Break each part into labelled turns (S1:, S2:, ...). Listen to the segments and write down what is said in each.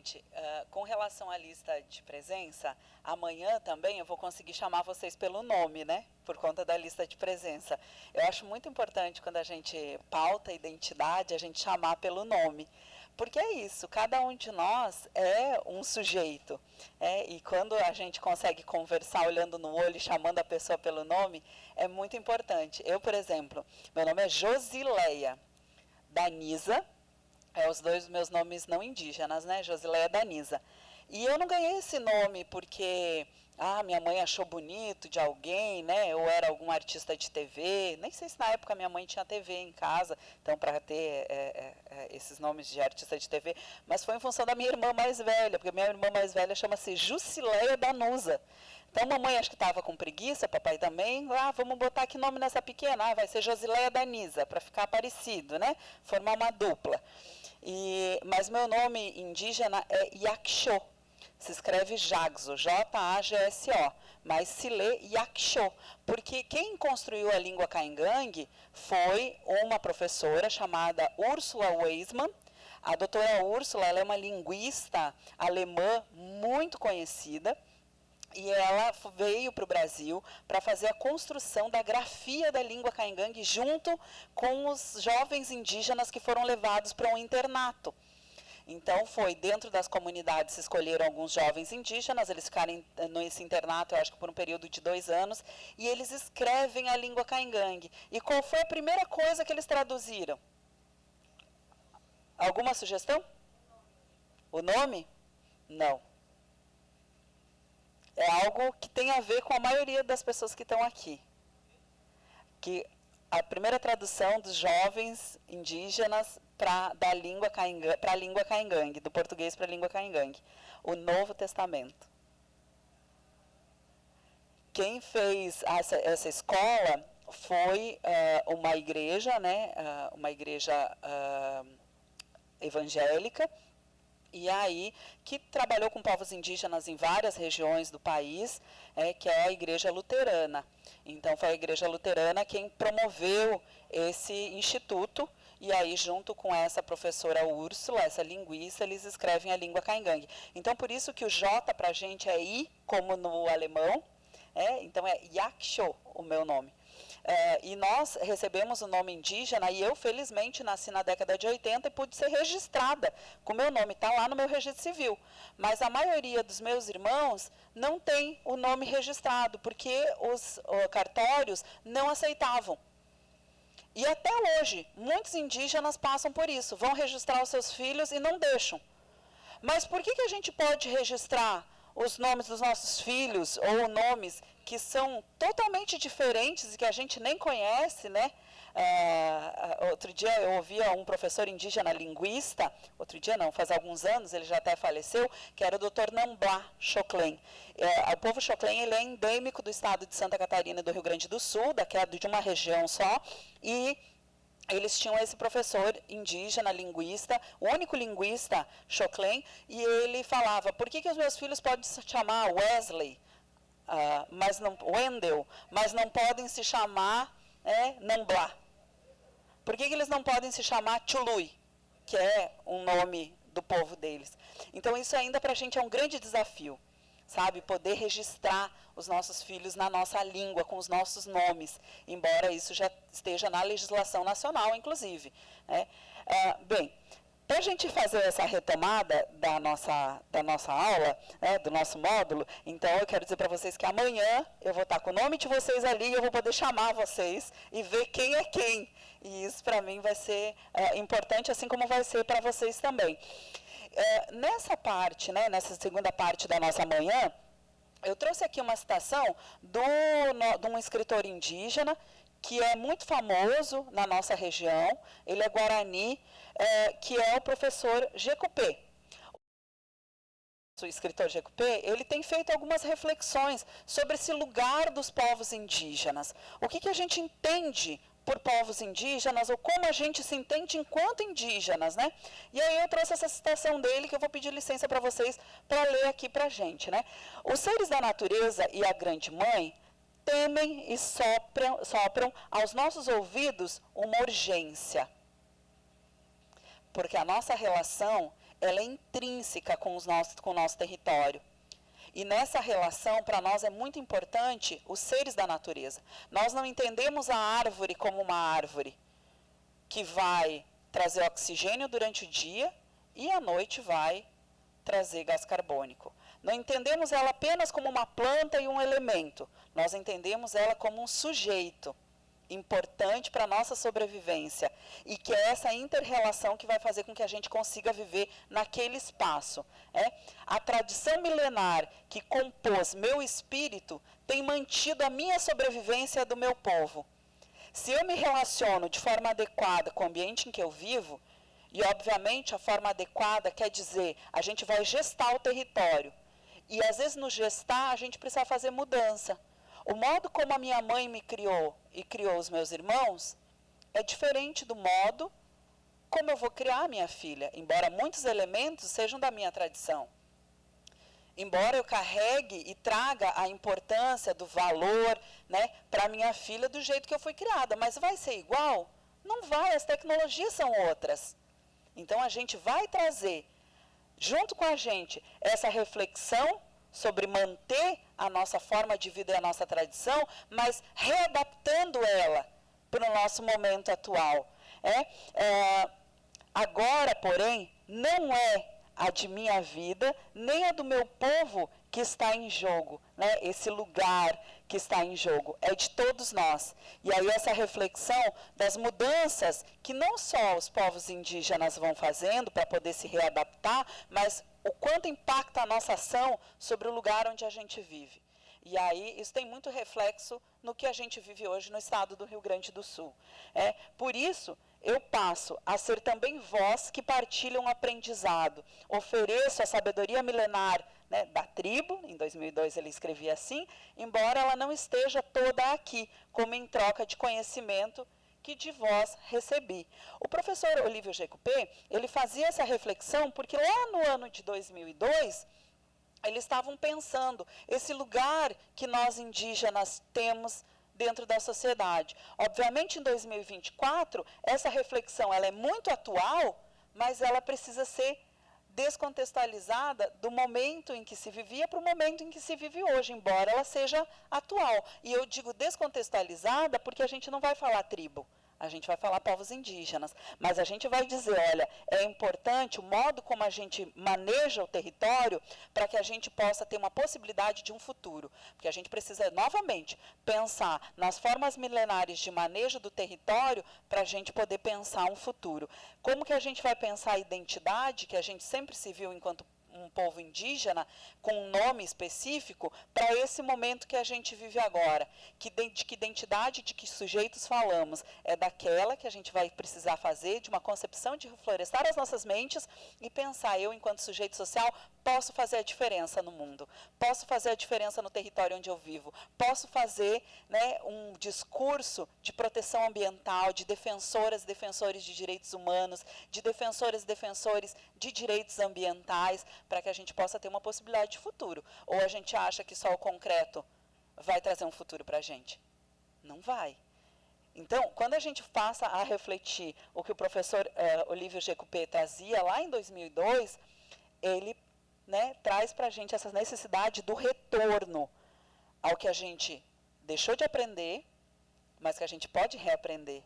S1: seguinte, com relação à lista de presença, amanhã também eu vou conseguir chamar vocês pelo nome, né? Por conta da lista de presença. Eu acho muito importante, quando a gente pauta a identidade, a gente chamar pelo nome. Porque é isso, cada um de nós é um sujeito. E quando a gente consegue conversar olhando no olho e chamando a pessoa pelo nome, é muito importante. Eu, por exemplo, meu nome é Josileia Danisa, os dois meus nomes não indígenas, né? Josileia Danisa. E eu não ganhei esse nome porque minha mãe achou bonito de alguém, né? Ou era algum artista de TV. Nem sei se na época minha mãe tinha TV em casa, então para ter esses nomes de artista de TV. Mas foi em função da minha irmã mais velha, porque minha irmã mais velha chama-se Jusileia Danusa. Então, mamãe acho que estava com preguiça, papai também. Vamos botar que nome nessa pequena? Vai ser Josileia Danisa, para ficar parecido, né? Formar uma dupla. Mas meu nome indígena é Yaksho. Se escreve Jagso, Jagso, mas se lê Yaksho, porque quem construiu a língua caingangue foi uma professora chamada Ursula Weismann. A doutora Ursula, ela é uma linguista alemã muito conhecida, e ela veio para o Brasil para fazer a construção da grafia da língua caingangue junto com os jovens indígenas que foram levados para um internato. Então, foi dentro das comunidades, se escolheram alguns jovens indígenas, eles ficaram nesse internato, eu acho que por um período de 2 anos, e eles escrevem a língua caingangue. E qual foi a primeira coisa que eles traduziram? Alguma sugestão? O nome? Não. É algo que tem a ver com a maioria das pessoas que estão aqui. Que a primeira tradução dos jovens indígenas para a língua caingangue, do português para a língua caingangue, o Novo Testamento. Quem fez essa escola foi uma igreja, né, uma igreja evangélica, e aí que trabalhou com povos indígenas em várias regiões do país, que é a Igreja Luterana. Então, foi a Igreja Luterana quem promoveu esse instituto, e aí, junto com essa professora Úrsula, essa linguista, eles escrevem a língua caingangue. Então, por isso que o J para a gente é I, como no alemão, então é Yaksho o meu nome. E nós recebemos o nome indígena, e eu, felizmente, nasci na década de 80 e pude ser registrada com o meu nome, está lá no meu registro civil. Mas a maioria dos meus irmãos não tem o nome registrado, porque os cartórios não aceitavam. E até hoje, muitos indígenas passam por isso, vão registrar os seus filhos e não deixam. Mas por que a gente pode registrar os nomes dos nossos filhos, ou nomes que são totalmente diferentes e que a gente nem conhece, né? Outro dia eu ouvia um professor indígena linguista, outro dia não, faz alguns anos, ele já até faleceu, que era o Dr. Namblá Choclen. O povo Choclen, ele é endêmico do estado de Santa Catarina e do Rio Grande do Sul, de uma região só, e eles tinham esse professor indígena, linguista, o único linguista Choclen, e ele falava, por que os meus filhos podem se chamar Wesley, Wendell, mas não podem se chamar Namblá? Por que eles não podem se chamar Tchului, que é um nome do povo deles? Então, isso ainda para a gente é um grande desafio, sabe? Poder registrar os nossos filhos na nossa língua, com os nossos nomes, embora isso já esteja na legislação nacional, inclusive. Bem, para a gente fazer essa retomada da nossa aula, do nosso módulo, então eu quero dizer para vocês que amanhã eu vou estar com o nome de vocês ali, e eu vou poder chamar vocês e ver quem é quem. E isso para mim vai ser importante, assim como vai ser para vocês também. Nessa parte, nessa segunda parte da nossa manhã, eu trouxe aqui uma citação de um escritor indígena, que é muito famoso na nossa região, ele é guarani, que é o professor Jecupé. O escritor Jecupé, ele tem feito algumas reflexões sobre esse lugar dos povos indígenas. O que a gente entende por povos indígenas, ou como a gente se entende enquanto indígenas, né? E aí eu trouxe essa citação dele, que eu vou pedir licença para vocês para ler aqui para a gente, né? Os seres da natureza e a grande mãe temem e sopram aos nossos ouvidos uma urgência. Porque a nossa relação ela é intrínseca com o nosso território. E nessa relação, para nós é muito importante os seres da natureza. Nós não entendemos a árvore como uma árvore que vai trazer oxigênio durante o dia e à noite vai trazer gás carbônico. Não entendemos ela apenas como uma planta e um elemento. Nós entendemos ela como um sujeito importante para a nossa sobrevivência e que é essa inter-relação que vai fazer com que a gente consiga viver naquele espaço. A tradição milenar que compôs meu espírito tem mantido a minha sobrevivência e a do meu povo. Se eu me relaciono de forma adequada com o ambiente em que eu vivo, e obviamente a forma adequada quer dizer, a gente vai gestar o território, e às vezes no gestar a gente precisa fazer mudança. O modo como a minha mãe me criou e criou os meus irmãos é diferente do modo como eu vou criar a minha filha, embora muitos elementos sejam da minha tradição. Embora eu carregue e traga a importância do valor, né, para a minha filha do jeito que eu fui criada, mas vai ser igual? Não vai, as tecnologias são outras. Então a gente vai trazer, junto com a gente, essa reflexão sobre manter a nossa forma de vida e a nossa tradição, mas readaptando ela para o nosso momento atual. Agora, porém, não é a de minha vida, nem a do meu povo que está em jogo, né? Esse lugar que está em jogo, é de todos nós. E aí essa reflexão das mudanças que não só os povos indígenas vão fazendo para poder se readaptar, mas o quanto impacta a nossa ação sobre o lugar onde a gente vive. E aí isso tem muito reflexo no que a gente vive hoje no estado do Rio Grande do Sul. Por isso, eu passo a ser também voz que partilha um aprendizado. Ofereço a sabedoria milenar, né, da tribo, em 2002 ele escrevia assim, embora ela não esteja toda aqui, como em troca de conhecimento que de vós recebi. O professor Olívio Jecupé, ele fazia essa reflexão porque lá no ano de 2002, eles estavam pensando esse lugar que nós indígenas temos dentro da sociedade. Obviamente, em 2024, essa reflexão ela é muito atual, mas ela precisa ser descontextualizada do momento em que se vivia para o momento em que se vive hoje, embora ela seja atual. E eu digo descontextualizada porque a gente não vai falar tribo. A gente vai falar povos indígenas, mas a gente vai dizer, olha, é importante o modo como a gente maneja o território para que a gente possa ter uma possibilidade de um futuro. Porque a gente precisa, novamente, pensar nas formas milenares de manejo do território para a gente poder pensar um futuro. Como que a gente vai pensar a identidade, que a gente sempre se viu enquanto um povo indígena, com um nome específico, para esse momento que a gente vive agora. De que identidade, de que sujeitos falamos? É daquela que a gente vai precisar fazer, de uma concepção de reflorestar as nossas mentes e pensar, eu, enquanto sujeito social, posso fazer a diferença no mundo, posso fazer a diferença no território onde eu vivo, posso fazer, né, um discurso de proteção ambiental, de defensoras e defensores de direitos humanos, de defensoras e defensores de direitos ambientais, para que a gente possa ter uma possibilidade de futuro. Ou a gente acha que só o concreto vai trazer um futuro para a gente? Não vai. Então, quando a gente passa a refletir o que o professor Olívio Jecupé trazia lá em 2002, ele, né, traz para a gente essa necessidade do retorno ao que a gente deixou de aprender, mas que a gente pode reaprender.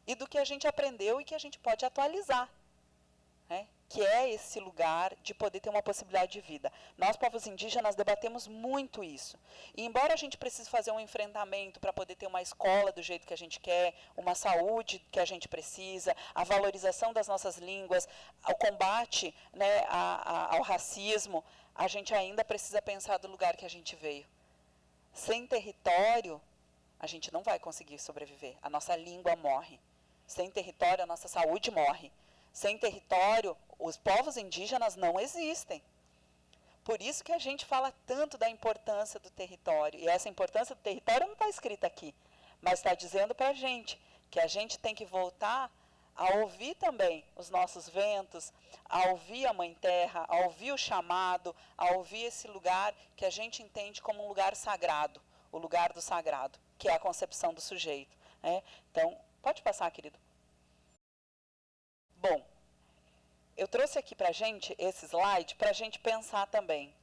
S1: E do que a gente aprendeu e que a gente pode atualizar, né? Que é esse lugar de poder ter uma possibilidade de vida. Nós, povos indígenas, debatemos muito isso. E embora a gente precise fazer um enfrentamento para poder ter uma escola do jeito que a gente quer, uma saúde que a gente precisa, a valorização das nossas línguas, o combate, né, ao racismo, a gente ainda precisa pensar do lugar que a gente veio. Sem território, a gente não vai conseguir sobreviver. A nossa língua morre. Sem território, a nossa saúde morre. Sem território, os povos indígenas não existem. Por isso que a gente fala tanto da importância do território. E essa importância do território não está escrita aqui, mas está dizendo para a gente que a gente tem que voltar a ouvir também os nossos ventos, a ouvir a Mãe Terra, a ouvir o chamado, a ouvir esse lugar que a gente entende como um lugar sagrado, o lugar do sagrado, que é a concepção do sujeito, né? Então, pode passar, querido. Bom, eu trouxe aqui para a gente esse slide para a gente pensar também.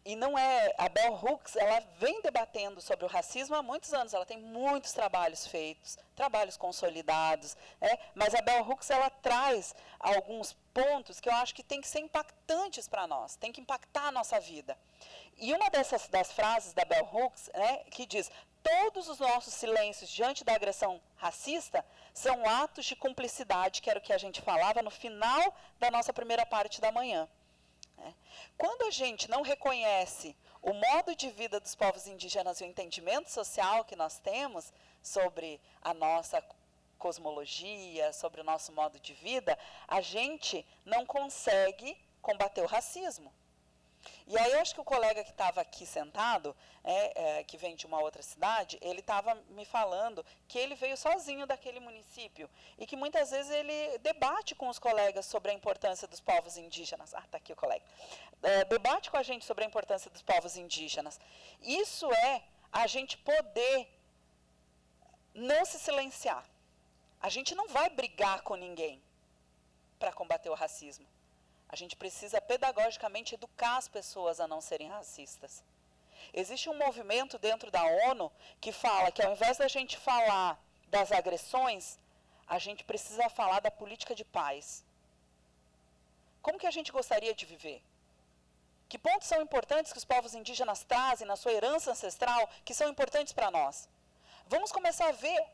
S1: E não é, a Bell Hooks, ela vem debatendo sobre o racismo há muitos anos, ela tem muitos trabalhos feitos, trabalhos consolidados, mas a Bell Hooks, ela traz alguns pontos que eu acho que tem que ser impactantes para nós, tem que impactar a nossa vida. E uma das frases da Bell Hooks, que diz, todos os nossos silêncios diante da agressão racista são atos de cumplicidade, que era o que a gente falava no final da nossa primeira parte da manhã. Quando a gente não reconhece o modo de vida dos povos indígenas e o entendimento social que nós temos sobre a nossa cosmologia, sobre o nosso modo de vida, a gente não consegue combater o racismo. E aí eu acho que o colega que estava aqui sentado, que vem de uma outra cidade, ele estava me falando que ele veio sozinho daquele município e que muitas vezes ele debate com os colegas sobre a importância dos povos indígenas. Ah, está aqui o colega. Debate com a gente sobre a importância dos povos indígenas. Isso é a gente poder não se silenciar. A gente não vai brigar com ninguém para combater o racismo. A gente precisa pedagogicamente educar as pessoas a não serem racistas. Existe um movimento dentro da ONU que fala que ao invés da gente falar das agressões, a gente precisa falar da política de paz. Como que a gente gostaria de viver? Que pontos são importantes que os povos indígenas trazem na sua herança ancestral que são importantes para nós? Vamos começar a ver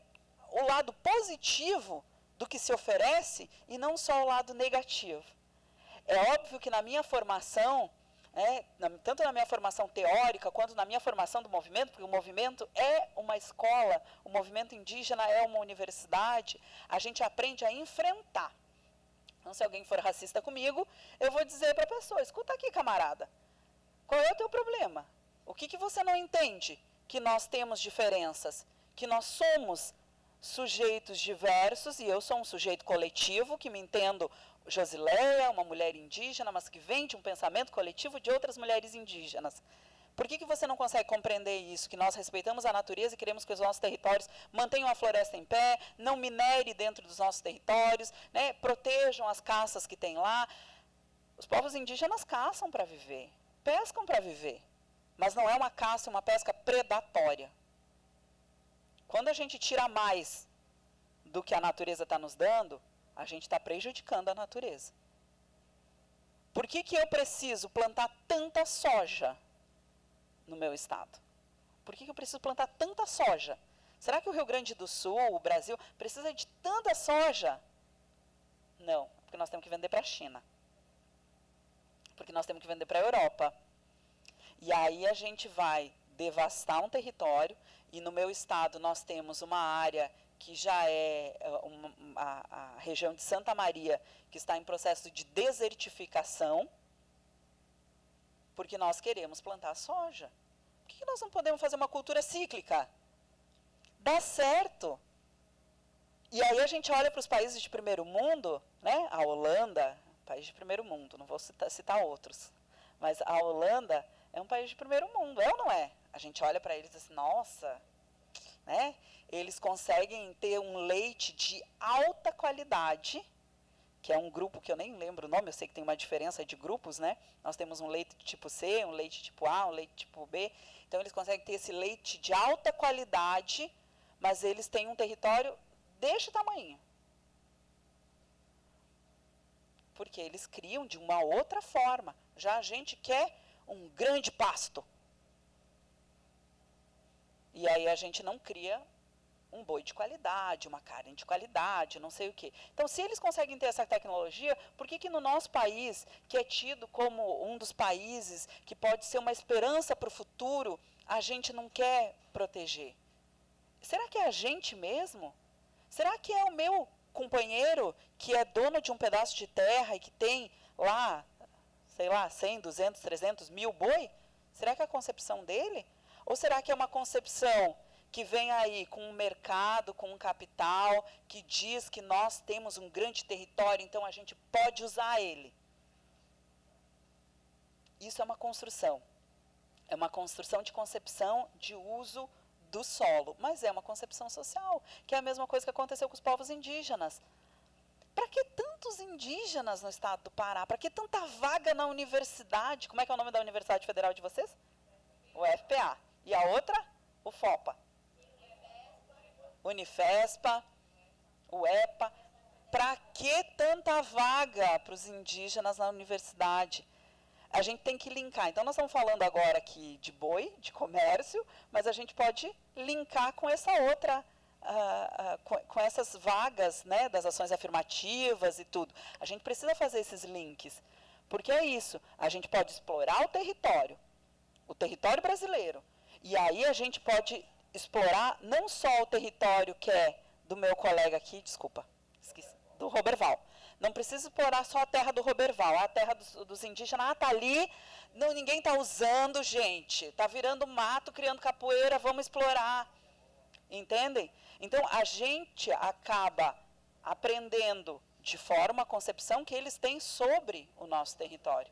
S1: o lado positivo do que se oferece e não só o lado negativo. É óbvio que na minha formação, tanto na minha formação teórica, quanto na minha formação do movimento, porque o movimento é uma escola, o movimento indígena é uma universidade, a gente aprende a enfrentar. Então, se alguém for racista comigo, eu vou dizer para a pessoa, escuta aqui, camarada, qual é o teu problema? O que você não entende? Que nós temos diferenças, que nós somos sujeitos diversos, e eu sou um sujeito coletivo, que me entendo Josileia, uma mulher indígena, mas que vem de um pensamento coletivo de outras mulheres indígenas. Por que você não consegue compreender isso? Que nós respeitamos a natureza e queremos que os nossos territórios mantenham a floresta em pé, não minere dentro dos nossos territórios, protejam as caças que tem lá. Os povos indígenas caçam para viver, pescam para viver, mas não é uma caça, uma pesca predatória. Quando a gente tira mais do que a natureza está nos dando, a gente está prejudicando a natureza. Por que eu preciso plantar tanta soja no meu estado? Por que eu preciso plantar tanta soja? Será que o Rio Grande do Sul, o Brasil, precisa de tanta soja? Não, porque nós temos que vender para a China. Porque nós temos que vender para a Europa. E aí a gente vai devastar um território, e no meu estado nós temos uma área que já é a região de Santa Maria, que está em processo de desertificação, porque nós queremos plantar soja. Por que nós não podemos fazer uma cultura cíclica? Dá certo. E aí a gente olha para os países de primeiro mundo, a Holanda, país de primeiro mundo, não vou citar outros, mas a Holanda é um país de primeiro mundo, é ou não é? A gente olha para eles e diz assim, nossa, eles conseguem ter um leite de alta qualidade, que é um grupo que eu nem lembro o nome, eu sei que tem uma diferença de grupos, Nós temos um leite tipo C, um leite tipo A, um leite tipo B. Então, eles conseguem ter esse leite de alta qualidade, mas eles têm um território deste tamanho. Porque eles criam de uma outra forma. Já a gente quer um grande pasto. E aí a gente não cria um boi de qualidade, uma carne de qualidade, não sei o quê. Então, se eles conseguem ter essa tecnologia, por que no nosso país, que é tido como um dos países que pode ser uma esperança para o futuro, a gente não quer proteger? Será que é a gente mesmo? Será que é o meu companheiro que é dono de um pedaço de terra e que tem lá, sei lá, 100, 200, 300 mil boi? Será que é a concepção dele? Ou será que é uma concepção que vem aí com um mercado, com um capital, que diz que nós temos um grande território, então a gente pode usar ele? Isso é uma construção. É uma construção de concepção de uso do solo, mas é uma concepção social, que é a mesma coisa que aconteceu com os povos indígenas. Para que tantos indígenas no estado do Pará? Para que tanta vaga na universidade? Como é que é o nome da Universidade Federal de vocês? O FPA. E a outra? O FOPA. Unifespa, o EPA. Para que tanta vaga para os indígenas na universidade? A gente tem que linkar. Então, nós estamos falando agora aqui de boi, de comércio, mas a gente pode linkar com essa outra, com essas vagas, né, das ações afirmativas e tudo. A gente precisa fazer esses links, porque é isso. A gente pode explorar o território brasileiro, e aí a gente pode explorar não só o território que é do meu colega aqui, desculpa, esqueci, do Roberval. Não precisa explorar só a terra do Roberval, a terra dos indígenas. Está ali, não, ninguém está usando, gente. Está virando mato, criando capoeira, vamos explorar. Entendem? Então, a gente acaba aprendendo de forma a concepção que eles têm sobre o nosso território.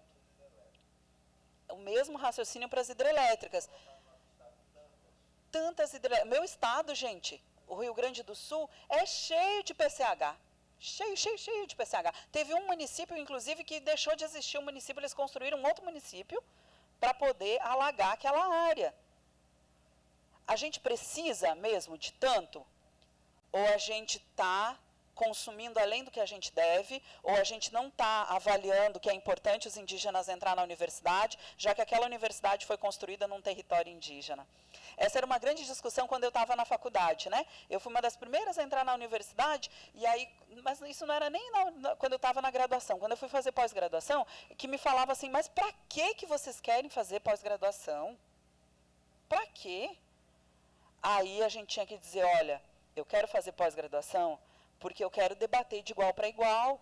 S1: O mesmo raciocínio para as hidrelétricas. Tantas hidrelétricas. Meu estado, gente, o Rio Grande do Sul, é cheio de PCH. Cheio de PCH. Teve um município, inclusive, que deixou de existir um município, eles construíram um outro município para poder alagar aquela área. A gente precisa mesmo de tanto? Ou a gente está consumindo além do que a gente deve, ou a gente não está avaliando que é importante os indígenas entrar na universidade, já que aquela universidade foi construída num território indígena. Essa era uma grande discussão quando eu estava na faculdade, né? Eu fui uma das primeiras a entrar na universidade, e aí, mas isso não era nem quando eu estava na graduação. Quando eu fui fazer pós-graduação, que me falava assim, mas para que vocês querem fazer pós-graduação? Para quê? Aí a gente tinha que dizer, olha, eu quero fazer pós-graduação porque eu quero debater de igual para igual,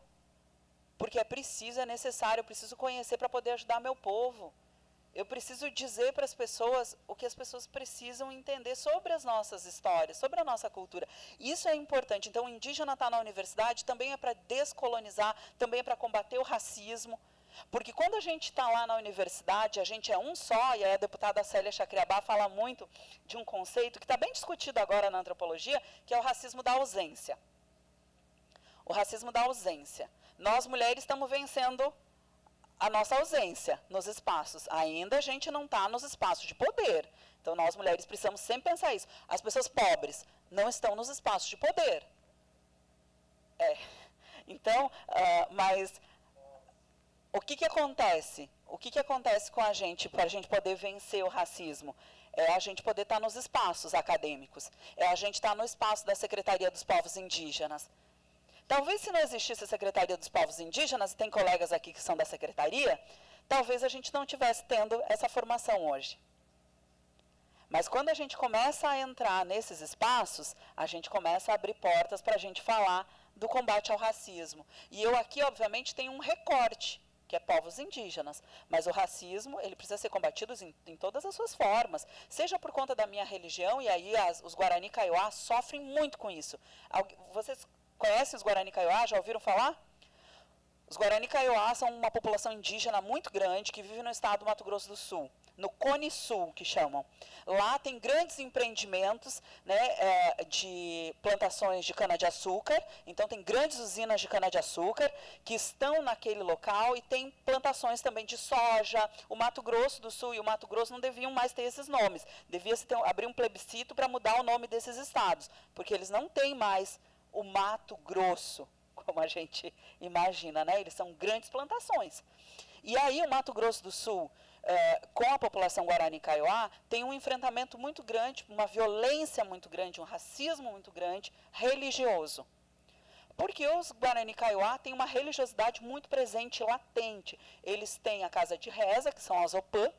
S1: porque é preciso, é necessário, eu preciso conhecer para poder ajudar meu povo. Eu preciso dizer para as pessoas o que as pessoas precisam entender sobre as nossas histórias, sobre a nossa cultura. Isso é importante. Então, o indígena está na universidade também é para descolonizar, também é para combater o racismo. Porque quando a gente está lá na universidade, a gente é um só, e a deputada Célia Chacriabá fala muito de um conceito que está bem discutido agora na antropologia, que é o racismo da ausência. O racismo da ausência. Nós, mulheres, estamos vencendo a nossa ausência nos espaços. Ainda a gente não está nos espaços de poder. Então, nós, mulheres, precisamos sempre pensar isso. As pessoas pobres não estão nos espaços de poder. Então, mas o que acontece? O que acontece com a gente para a gente poder vencer o racismo? É a gente poder estar nos espaços acadêmicos. É a gente estar no espaço da Secretaria dos Povos Indígenas. Talvez se não existisse a Secretaria dos Povos Indígenas, e tem colegas aqui que são da Secretaria, talvez a gente não estivesse tendo essa formação hoje. Mas quando a gente começa a entrar nesses espaços, a gente começa a abrir portas para a gente falar do combate ao racismo. E eu aqui, obviamente, tenho um recorte, que é povos indígenas. Mas o racismo, ele precisa ser combatido em todas as suas formas. Seja por conta da minha religião, e aí os Guarani Kaiowá sofrem muito com isso. Vocês conhecem os Guarani Kaiowá? Já ouviram falar? Os Guarani Kaiowá são uma população indígena muito grande que vive no estado do Mato Grosso do Sul, no Cone Sul, que chamam. Lá tem grandes empreendimentos, né, de plantações de cana-de-açúcar, então tem grandes usinas de cana-de-açúcar que estão naquele local e tem plantações também de soja. O Mato Grosso do Sul e o Mato Grosso não deviam mais ter esses nomes, devia-se abrir um plebiscito para mudar o nome desses estados, porque eles não têm mais o Mato Grosso, como a gente imagina, né? Eles são grandes plantações. E aí o Mato Grosso do Sul, com a população Guarani Kaiowá, tem um enfrentamento muito grande, uma violência muito grande, um racismo muito grande, religioso. Porque os Guarani Kaiowá têm uma religiosidade muito presente, latente. Eles têm a casa de reza, que são as Opã,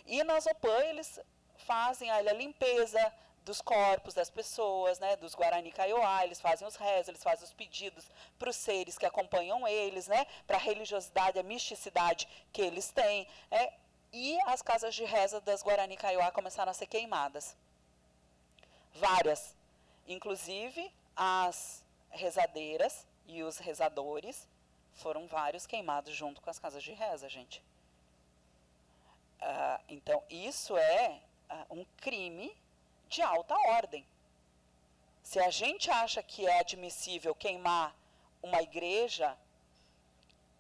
S1: e nas Opã eles fazem a limpeza dos corpos das pessoas, né, dos Guarani Kaiowá, eles fazem os rezos, eles fazem os pedidos para os seres que acompanham eles, né, para a religiosidade, a misticidade que eles têm. E as casas de reza das Guarani Kaiowá começaram a ser queimadas. Várias. Inclusive, as rezadeiras e os rezadores foram vários queimados junto com as casas de reza, gente. Então, isso é um crime de alta ordem. Se a gente acha que é admissível queimar uma igreja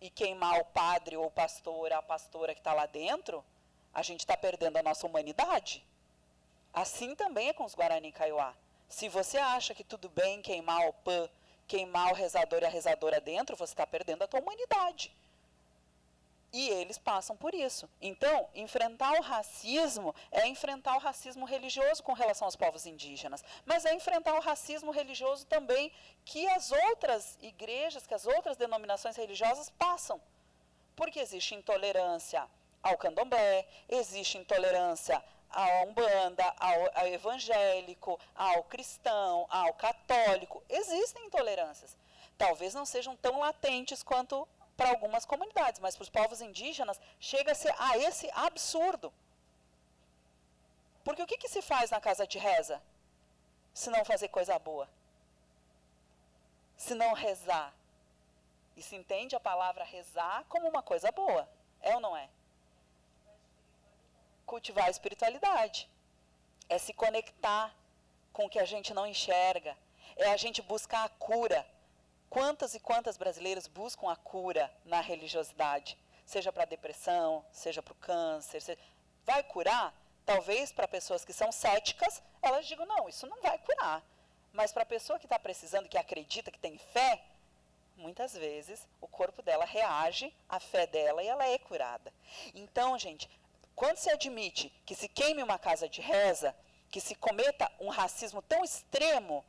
S1: e queimar o padre ou o pastor, a pastora que está lá dentro, a gente está perdendo a nossa humanidade. Assim também é com os Guarani Kaiowá. Se você acha que tudo bem queimar o PAN, queimar o rezador e a rezadora dentro, você está perdendo a tua humanidade. E eles passam por isso. Então, enfrentar o racismo é enfrentar o racismo religioso com relação aos povos indígenas, mas é enfrentar o racismo religioso também que as outras igrejas, que as outras denominações religiosas passam. Porque existe intolerância ao candomblé, existe intolerância à umbanda, ao evangélico, ao cristão, ao católico. Existem intolerâncias. Talvez não sejam tão latentes quanto para algumas comunidades, mas para os povos indígenas chega a ser esse absurdo. Porque o que se faz na casa de reza? Se não fazer coisa boa. Se não rezar. E se entende a palavra rezar como uma coisa boa. É ou não é? Cultivar a espiritualidade. É se conectar com o que a gente não enxerga. É a gente buscar a cura. Quantas e quantas brasileiros buscam a cura na religiosidade? Seja para a depressão, seja para o câncer. Vai curar? Talvez para pessoas que são céticas, elas digam, não, isso não vai curar. Mas para a pessoa que está precisando, que acredita, que tem fé, muitas vezes o corpo dela reage à fé dela e ela é curada. Então, gente, quando se admite que se queime uma casa de reza, que se cometa um racismo tão extremo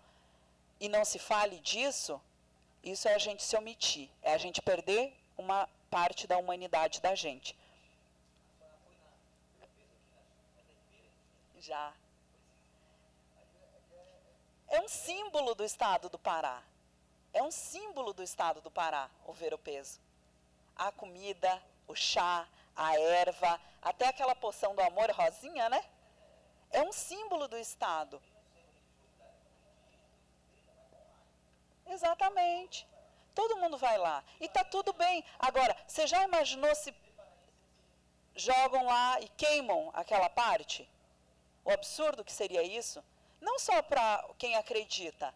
S1: e não se fale disso, isso é a gente se omitir, é a gente perder uma parte da humanidade da gente. Já. É um símbolo do estado do Pará. É um símbolo do estado do Pará, o ver-o-peso. A comida, o chá, a erva, até aquela poção do amor rosinha, né? É um símbolo do estado. Exatamente. Todo mundo vai lá. E está tudo bem. Agora, você já imaginou se jogam lá e queimam aquela parte? O absurdo que seria isso? Não só para quem acredita,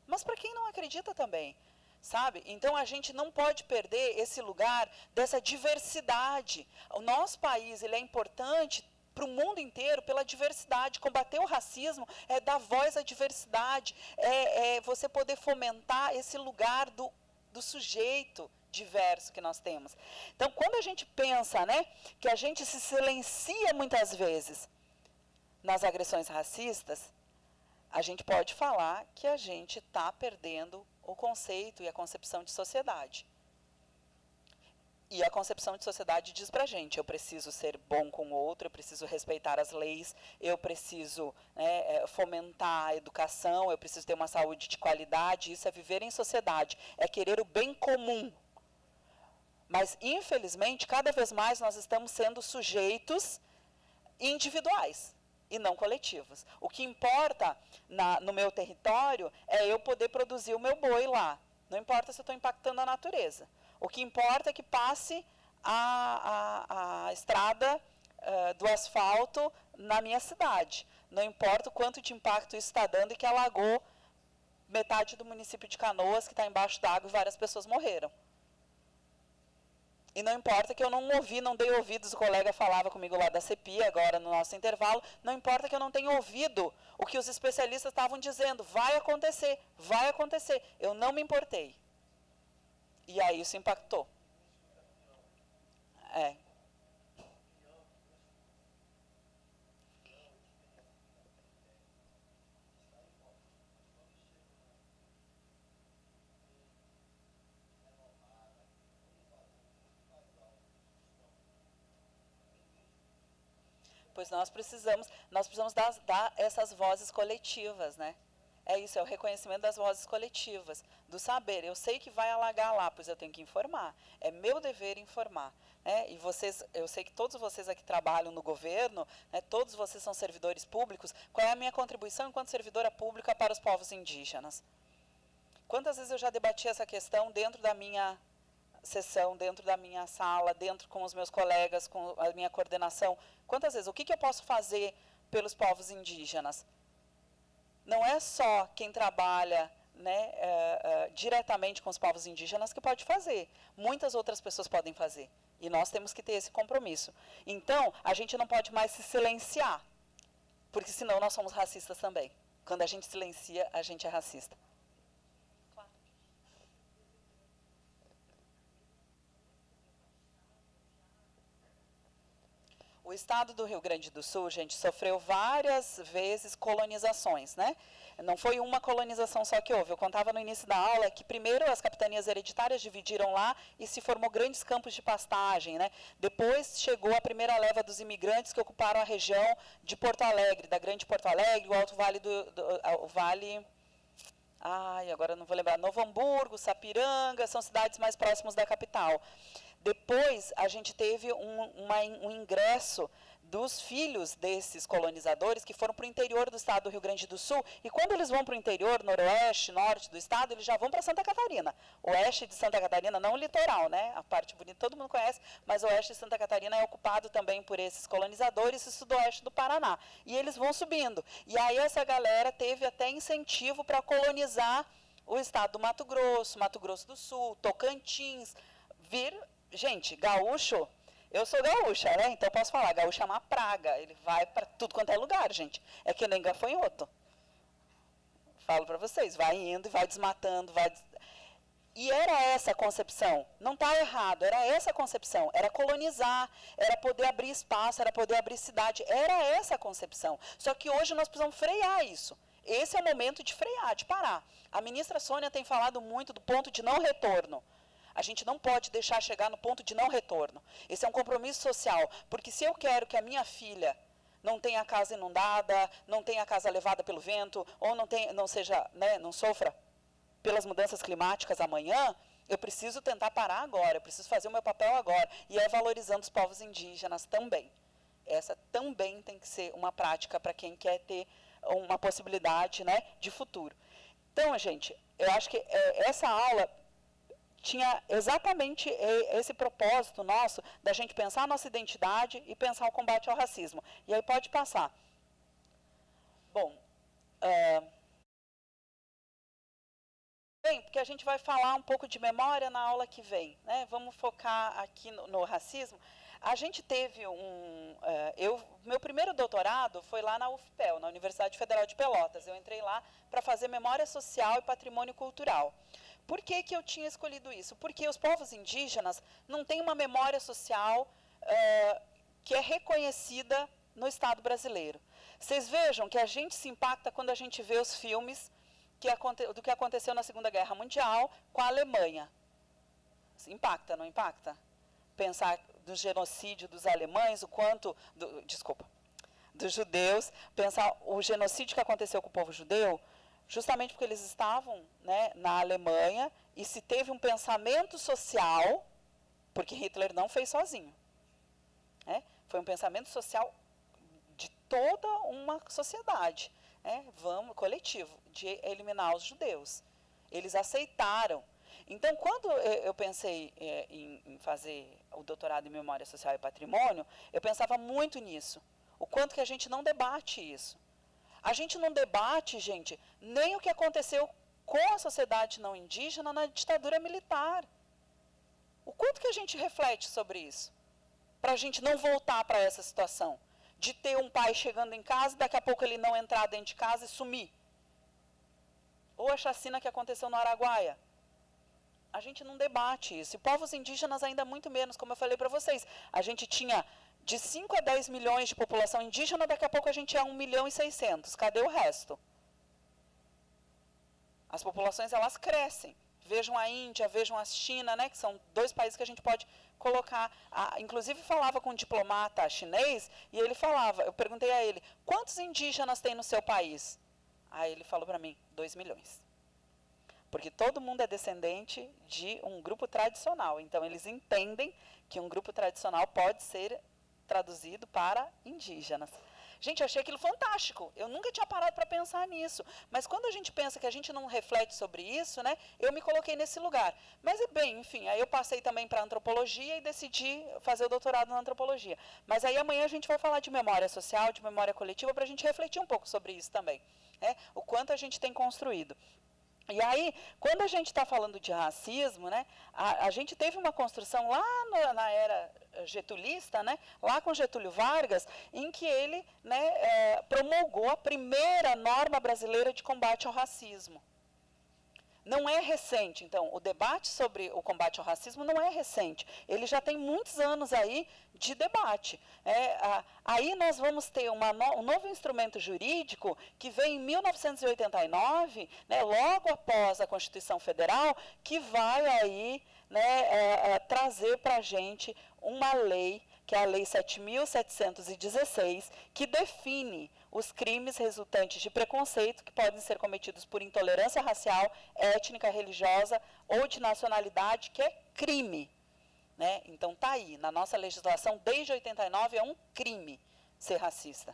S1: mas para quem não acredita também. Sabe? Então a gente não pode perder esse lugar dessa diversidade. O nosso país ele é importante para o mundo inteiro pela diversidade. Combater o racismo é dar voz à diversidade, é você poder fomentar esse lugar do sujeito diverso que nós temos. Então, quando a gente pensa, né, que a gente se silencia muitas vezes nas agressões racistas, a gente pode falar que a gente está perdendo o conceito e a concepção de sociedade. E a concepção de sociedade diz para a gente, eu preciso ser bom com o outro, eu preciso respeitar as leis, eu preciso fomentar a educação, eu preciso ter uma saúde de qualidade, isso é viver em sociedade, é querer o bem comum. Mas, infelizmente, cada vez mais nós estamos sendo sujeitos individuais e não coletivos. O que importa no meu território é eu poder produzir o meu boi lá. Não importa se eu estou impactando a natureza. O que importa é que passe a estrada do asfalto na minha cidade. Não importa o quanto de impacto isso está dando e que alagou metade do município de Canoas, que está embaixo d'água e várias pessoas morreram. E não importa que eu não ouvi, não dei ouvidos, o colega falava comigo lá da CEPI, agora no nosso intervalo, não importa que eu não tenha ouvido o que os especialistas estavam dizendo, vai acontecer, eu não me importei. E aí isso impactou. Pois nós precisamos dar essas vozes coletivas, né? É isso, é o reconhecimento das vozes coletivas, do saber. Eu sei que vai alagar lá, pois eu tenho que informar. É meu dever informar. Né? E vocês, eu sei que todos vocês aqui trabalham no governo, né, todos vocês são servidores públicos. Qual é a minha contribuição enquanto servidora pública para os povos indígenas? Quantas vezes eu já debati essa questão dentro da minha sessão, dentro da minha sala, dentro com os meus colegas, com a minha coordenação? Quantas vezes? O que eu posso fazer pelos povos indígenas? Não é só quem trabalha né, diretamente com os povos indígenas que pode fazer. Muitas outras pessoas podem fazer. E nós temos que ter esse compromisso. Então, a gente não pode mais se silenciar, porque senão nós somos racistas também. Quando a gente silencia, a gente é racista. O estado do Rio Grande do Sul, gente, sofreu várias vezes colonizações, né? Não foi uma colonização só que houve. Eu contava no início da aula que primeiro as capitanias hereditárias dividiram lá e se formou grandes campos de pastagem, né? Depois chegou a primeira leva dos imigrantes que ocuparam a região de Porto Alegre, da Grande Porto Alegre, o Alto Vale o Vale... Ai, agora não vou lembrar. Novo Hamburgo, Sapiranga, são cidades mais próximas da capital. Depois, a gente teve um ingresso dos filhos desses colonizadores que foram para o interior do estado do Rio Grande do Sul. E quando eles vão para o interior, noroeste, norte do estado, eles já vão para Santa Catarina. Oeste de Santa Catarina, não o litoral, né? A parte bonita todo mundo conhece, mas o oeste de Santa Catarina é ocupado também por esses colonizadores e sudoeste do Paraná. E eles vão subindo. E aí essa galera teve até incentivo para colonizar o estado do Mato Grosso do Sul, Tocantins, Gente, gaúcho, eu sou gaúcha, né? Então posso falar, gaúcho é uma praga, ele vai para tudo quanto é lugar, gente. É que nem gafanhoto. Falo para vocês, vai indo e vai desmatando, E era essa a concepção, não está errado, era essa a concepção, era colonizar, era poder abrir espaço, era poder abrir cidade, era essa a concepção. Só que hoje nós precisamos frear isso. Esse é o momento de frear, de parar. A ministra Sônia tem falado muito do ponto de não retorno. A gente não pode deixar chegar no ponto de não retorno. Esse é um compromisso social, porque se eu quero que a minha filha não tenha a casa inundada, não tenha a casa levada pelo vento, ou não sofra pelas mudanças climáticas amanhã, eu preciso tentar parar agora, eu preciso fazer o meu papel agora, e é valorizando os povos indígenas também. Essa também tem que ser uma prática para quem quer ter uma possibilidade, né, de futuro. Então, gente, eu acho que essa aula tinha exatamente esse propósito nosso, da gente pensar a nossa identidade e pensar o combate ao racismo. E aí pode passar. Bom, bem, porque a gente vai falar um pouco de memória na aula que vem, né? Vamos focar aqui no racismo. A gente teve meu primeiro doutorado foi lá na UFPEL, na Universidade Federal de Pelotas. Eu entrei lá para fazer memória social e patrimônio cultural. Por que eu tinha escolhido isso? Porque os povos indígenas não têm uma memória social que é reconhecida no Estado brasileiro. Vocês vejam que a gente se impacta quando a gente vê os filmes do que aconteceu na Segunda Guerra Mundial com a Alemanha. Se impacta, não impacta? Pensar do genocídio dos alemães, dos judeus, pensar o genocídio que aconteceu com o povo judeu, justamente porque eles estavam, né, na Alemanha, e se teve um pensamento social, porque Hitler não fez sozinho, né, foi um pensamento social de toda uma sociedade, né, coletivo, de eliminar os judeus. Eles aceitaram. Então, quando eu pensei em fazer o doutorado em Memória Social e Patrimônio, eu pensava muito nisso, o quanto que a gente não debate isso. A gente não debate, gente, nem o que aconteceu com a sociedade não indígena na ditadura militar. O quanto que a gente reflete sobre isso? Para a gente não voltar para essa situação, de ter um pai chegando em casa e daqui a pouco ele não entrar dentro de casa e sumir. Ou a chacina que aconteceu no Araguaia. A gente não debate isso. E povos indígenas ainda muito menos, como eu falei para vocês. A gente tinha de 5 a 10 milhões de população indígena, daqui a pouco a gente é 1.600.000. Cadê o resto? As populações, elas crescem. Vejam a Índia, vejam a China, né, que são 2 países que a gente pode colocar. Inclusive, falava com um diplomata chinês, e ele falava, eu perguntei a ele, quantos indígenas tem no seu país? Aí ele falou para mim, 2 milhões. Porque todo mundo é descendente de um grupo tradicional. Então, eles entendem que um grupo tradicional pode ser traduzido para indígenas. Gente, eu achei aquilo fantástico. Eu nunca tinha parado para pensar nisso. Mas quando a gente pensa que a gente não reflete sobre isso, né, eu me coloquei nesse lugar. Mas, bem, enfim, aí eu passei também para antropologia e decidi fazer o doutorado na antropologia. Mas aí amanhã a gente vai falar de memória social, de memória coletiva, para a gente refletir um pouco sobre isso também, né, o quanto a gente tem construído. E aí, quando a gente está falando de racismo, né, a gente teve uma construção lá na era getulista, né, lá com Getúlio Vargas, em que ele, né, promulgou a primeira norma brasileira de combate ao racismo. Não é recente, então, o debate sobre o combate ao racismo não é recente. Ele já tem muitos anos aí de debate. Aí nós vamos ter um novo instrumento jurídico que vem em 1989, né, logo após a Constituição Federal, que vai aí, né, trazer para a gente uma lei, que é a Lei 7.716, que define os crimes resultantes de preconceito que podem ser cometidos por intolerância racial, étnica, religiosa ou de nacionalidade, que é crime. Né? Então, está aí, na nossa legislação, desde 89, é um crime ser racista.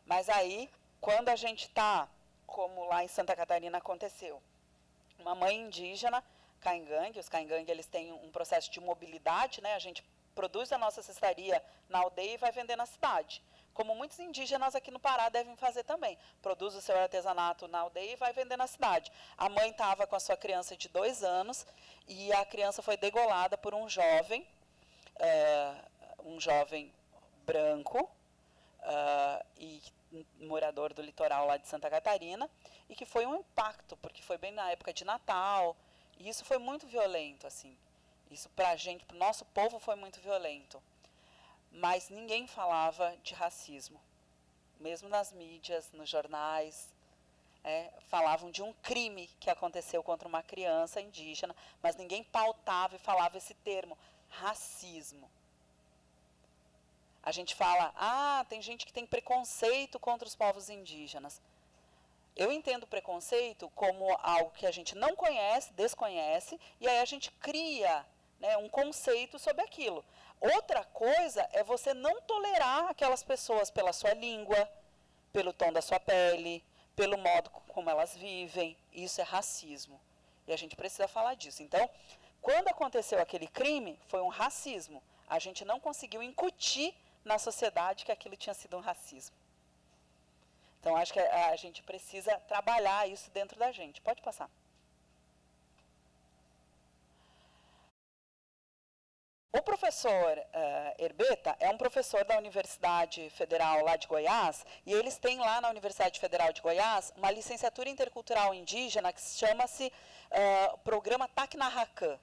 S1: Mas aí, quando a gente está, como lá em Santa Catarina aconteceu, uma mãe indígena, caingangue, os caingangue eles têm um processo de mobilidade, né? A gente produz a nossa cestaria na aldeia e vai vender na cidade. Como muitos indígenas aqui no Pará devem fazer também. Produz o seu artesanato na aldeia e vai vender na cidade. A mãe estava com a sua criança de 2 anos e a criança foi degolada por um jovem branco e morador do litoral lá de Santa Catarina, e que foi um impacto, porque foi bem na época de Natal, e isso foi muito violento, assim. Isso para a gente, para o nosso povo, foi muito violento. Mas ninguém falava de racismo. Mesmo nas mídias, nos jornais, falavam de um crime que aconteceu contra uma criança indígena, mas ninguém pautava e falava esse termo, racismo. A gente fala, tem gente que tem preconceito contra os povos indígenas. Eu entendo preconceito como algo que a gente não conhece, desconhece, e aí a gente cria, né, um conceito sobre aquilo. Outra coisa é você não tolerar aquelas pessoas pela sua língua, pelo tom da sua pele, pelo modo como elas vivem. Isso é racismo. E a gente precisa falar disso. Então, quando aconteceu aquele crime, foi um racismo. A gente não conseguiu incutir na sociedade que aquilo tinha sido um racismo. Então, acho que a gente precisa trabalhar isso dentro da gente. Pode passar. O professor Herbeta é um professor da Universidade Federal lá de Goiás, e eles têm lá na Universidade Federal de Goiás uma licenciatura intercultural indígena que chama-se Programa Tacnarracan,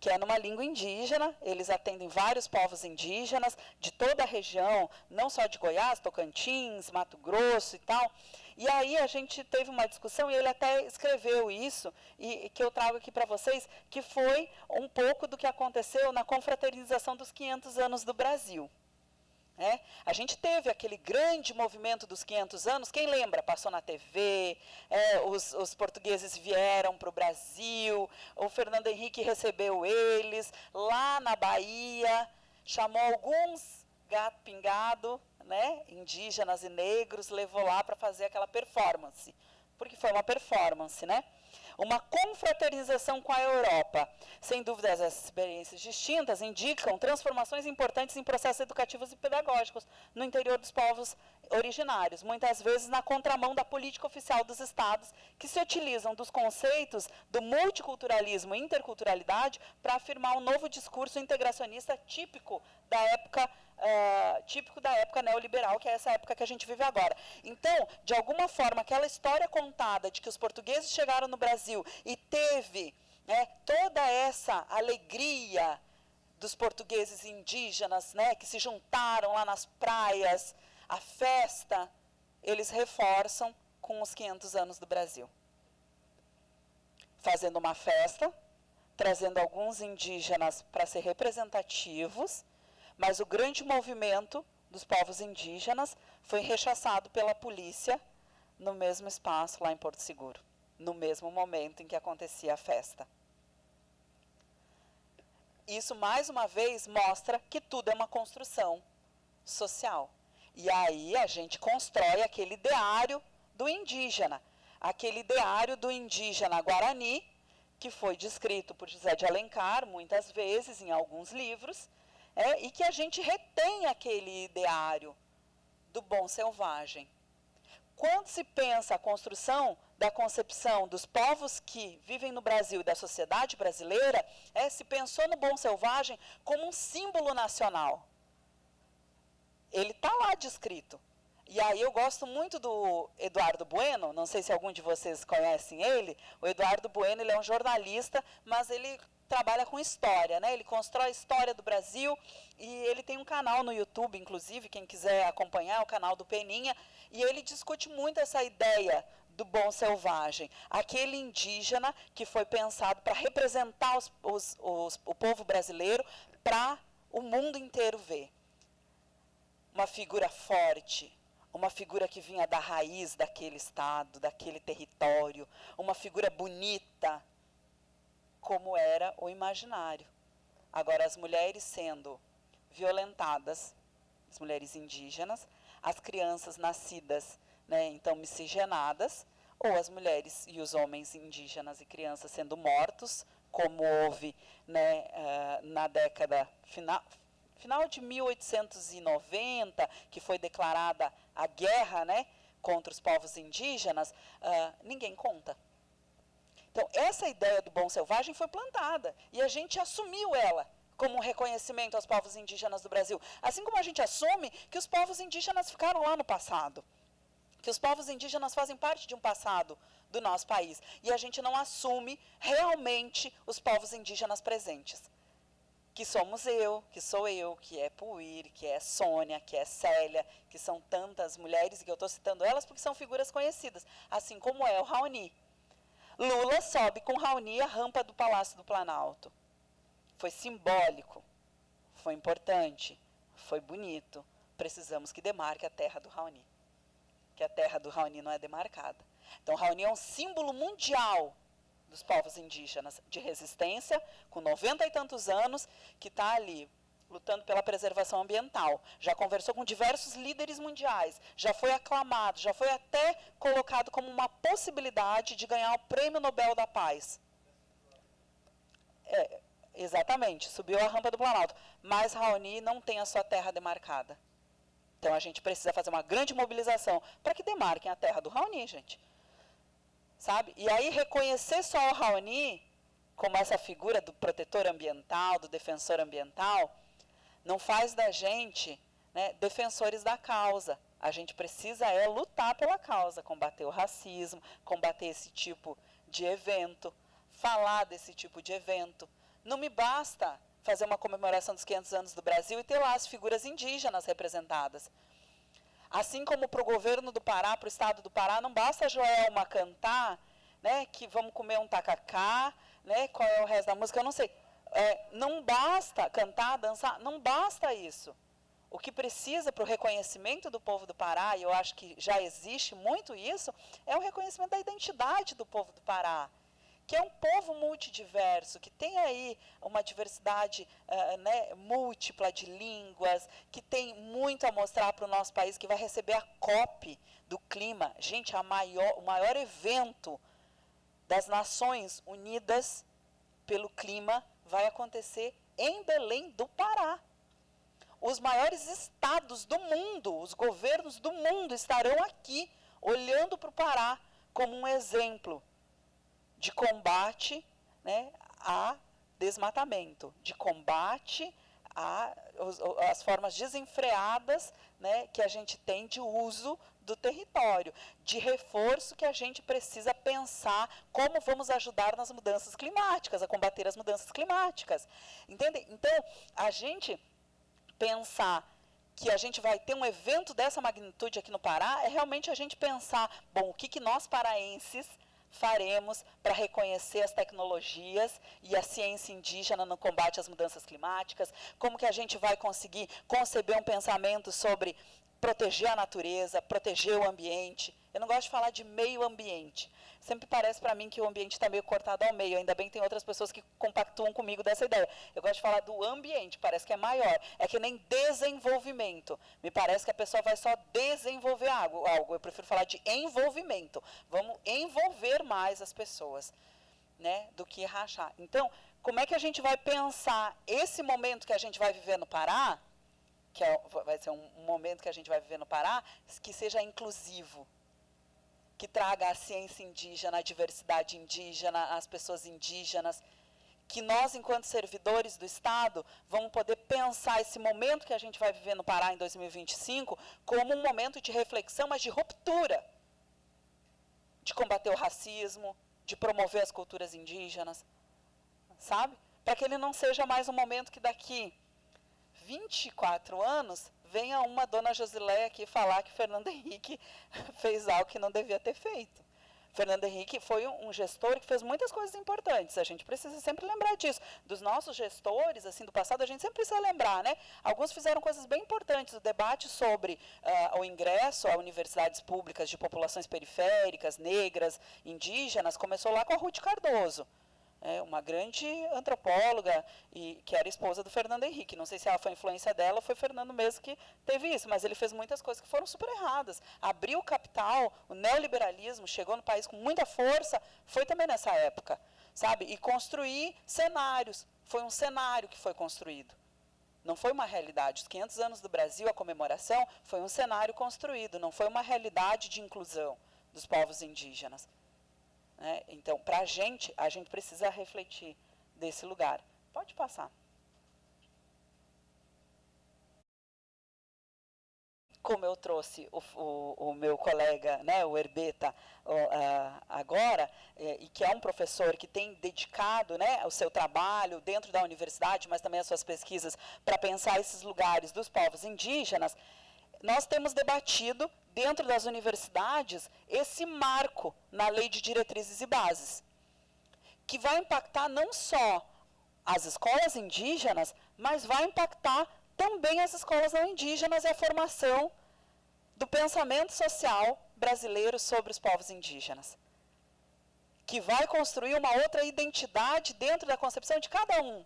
S1: que é numa língua indígena. Eles atendem vários povos indígenas de toda a região, não só de Goiás, Tocantins, Mato Grosso e tal. E aí a gente teve uma discussão, e ele até escreveu isso, e que eu trago aqui para vocês, que foi um pouco do que aconteceu na confraternização dos 500 anos do Brasil. A gente teve aquele grande movimento dos 500 anos, quem lembra? Passou na TV, os portugueses vieram para o Brasil, o Fernando Henrique recebeu eles, lá na Bahia, chamou alguns gato pingado, né, indígenas e negros, levou lá para fazer aquela performance, porque foi uma performance, né? Uma confraternização com a Europa. Sem dúvida, as experiências distintas indicam transformações importantes em processos educativos e pedagógicos no interior dos povos originários, muitas vezes na contramão da política oficial dos estados, que se utilizam dos conceitos do multiculturalismo e interculturalidade para afirmar um novo discurso integracionista típico da época neoliberal, que é essa época que a gente vive agora. Então, de alguma forma, aquela história contada de que os portugueses chegaram no Brasil e teve, né, toda essa alegria dos portugueses indígenas, né, que se juntaram lá nas praias, a festa, eles reforçam com os 500 anos do Brasil. Fazendo uma festa, trazendo alguns indígenas para ser representativos, mas o grande movimento dos povos indígenas foi rechaçado pela polícia no mesmo espaço lá em Porto Seguro, no mesmo momento em que acontecia a festa. Isso, mais uma vez, mostra que tudo é uma construção social. E aí a gente constrói aquele ideário do indígena guarani, que foi descrito por José de Alencar muitas vezes em alguns livros, e que a gente retém aquele ideário do bom selvagem. Quando se pensa a construção da concepção dos povos que vivem no Brasil e da sociedade brasileira, se pensou no bom selvagem como um símbolo nacional. Ele está lá descrito. E aí eu gosto muito do Eduardo Bueno, não sei se algum de vocês conhecem ele. O Eduardo Bueno, ele é um jornalista, mas ele trabalha com história, né? Ele constrói a história do Brasil e ele tem um canal no YouTube, inclusive, quem quiser acompanhar, o canal do Peninha, e ele discute muito essa ideia do bom selvagem, aquele indígena que foi pensado para representar o povo brasileiro para o mundo inteiro ver. Uma figura forte, uma figura que vinha da raiz daquele estado, daquele território, uma figura bonita, como era o imaginário. Agora, as mulheres sendo violentadas, as mulheres indígenas, as crianças nascidas, né, então miscigenadas, ou as mulheres e os homens indígenas e crianças sendo mortos, como houve, né, na década final de 1890, que foi declarada a guerra, né, contra os povos indígenas, ninguém conta. Então, essa ideia do bom selvagem foi plantada, e a gente assumiu ela como um reconhecimento aos povos indígenas do Brasil. Assim como a gente assume que os povos indígenas ficaram lá no passado, que os povos indígenas fazem parte de um passado do nosso país, e a gente não assume realmente os povos indígenas presentes. Que somos eu, que sou eu, que é Puir, que é Sônia, que é Célia, que são tantas mulheres, e que eu estou citando elas porque são figuras conhecidas, assim como é o Raoni. Lula sobe com Raoni a rampa do Palácio do Planalto. Foi simbólico, foi importante, foi bonito. Precisamos que demarque a terra do Raoni, que a terra do Raoni não é demarcada. Então, Raoni é um símbolo mundial dos povos indígenas de resistência, com 90 e tantos anos, que está ali lutando pela preservação ambiental. Já conversou com diversos líderes mundiais, já foi aclamado, já foi até colocado como uma possibilidade de ganhar o Prêmio Nobel da Paz. Exatamente, subiu a rampa do Planalto. Mas Raoni não tem a sua terra demarcada. Então a gente precisa fazer uma grande mobilização para que demarquem a terra do Raoni, gente. Sabe? E aí reconhecer só o Raoni como essa figura do protetor ambiental, do defensor ambiental, não faz da gente, né, defensores da causa. A gente precisa lutar pela causa, combater o racismo, combater esse tipo de evento, falar desse tipo de evento. Não me basta fazer uma comemoração dos 500 anos do Brasil e ter lá as figuras indígenas representadas. Assim como para o governo do Pará, para o estado do Pará, não basta a Joelma cantar, né, que vamos comer um tacacá, né, qual é o resto da música, eu não sei. Não basta cantar, dançar, não basta isso. O que precisa para o reconhecimento do povo do Pará, e eu acho que já existe muito isso, é o reconhecimento da identidade do povo do Pará, que é um povo multidiverso, que tem aí uma diversidade né, múltipla de línguas, que tem muito a mostrar para o nosso país, que vai receber a COP do clima. Gente, o maior evento das Nações Unidas pelo clima vai acontecer em Belém do Pará. Os maiores estados do mundo, os governos do mundo estarão aqui, olhando para o Pará como um exemplo de combate, né, a desmatamento, de combate às formas desenfreadas, né, que a gente tem de uso do território, de reforço que a gente precisa pensar como vamos ajudar nas mudanças climáticas, a combater as mudanças climáticas. Entende? Então, a gente pensar que a gente vai ter um evento dessa magnitude aqui no Pará é realmente a gente pensar, bom, o que nós paraenses faremos para reconhecer as tecnologias e a ciência indígena no combate às mudanças climáticas, como que a gente vai conseguir conceber um pensamento sobre proteger a natureza, proteger o ambiente. Eu não gosto de falar de meio ambiente. Sempre parece para mim que o ambiente está meio cortado ao meio, ainda bem que tem outras pessoas que compactuam comigo dessa ideia. Eu gosto de falar do ambiente, parece que é maior. É que nem desenvolvimento. Me parece que a pessoa vai só desenvolver algo. Eu prefiro falar de envolvimento. Vamos envolver mais as pessoas, né, do que rachar. Então, como é que a gente vai pensar esse momento que a gente vai viver no Pará, que vai ser um momento que a gente vai viver no Pará, que seja inclusivo, que traga a ciência indígena, a diversidade indígena, as pessoas indígenas, que nós, enquanto servidores do Estado, vamos poder pensar esse momento que a gente vai viver no Pará em 2025 como um momento de reflexão, mas de ruptura, de combater o racismo, de promover as culturas indígenas, sabe? Para que ele não seja mais um momento que daqui 24 anos venha uma dona Josileia aqui falar que Fernando Henrique fez algo que não devia ter feito. Fernando Henrique foi um gestor que fez muitas coisas importantes, a gente precisa sempre lembrar disso. Dos nossos gestores, assim, do passado, a gente sempre precisa lembrar, né? Alguns fizeram coisas bem importantes, o debate sobre o ingresso a universidades públicas de populações periféricas, negras, indígenas, começou lá com a Ruth Cardoso, uma grande antropóloga, que era esposa do Fernando Henrique. Não sei se ela foi influência dela ou foi Fernando mesmo que teve isso, mas ele fez muitas coisas que foram super erradas. Abriu o capital, o neoliberalismo chegou no país com muita força, foi também nessa época, sabe? E construir cenários, foi um cenário que foi construído. Não foi uma realidade. Os 500 anos do Brasil, a comemoração, foi um cenário construído, não foi uma realidade de inclusão dos povos indígenas. Então, para a gente precisa refletir desse lugar. Pode passar. Como eu trouxe o meu colega, né, o Herbeta, agora, e que é um professor que tem dedicado, né, o seu trabalho dentro da universidade, mas também as suas pesquisas para pensar esses lugares dos povos indígenas, nós temos debatido dentro das universidades esse marco na Lei de Diretrizes e Bases, que vai impactar não só as escolas indígenas, mas vai impactar também as escolas não indígenas e a formação do pensamento social brasileiro sobre os povos indígenas, que vai construir uma outra identidade dentro da concepção de cada um,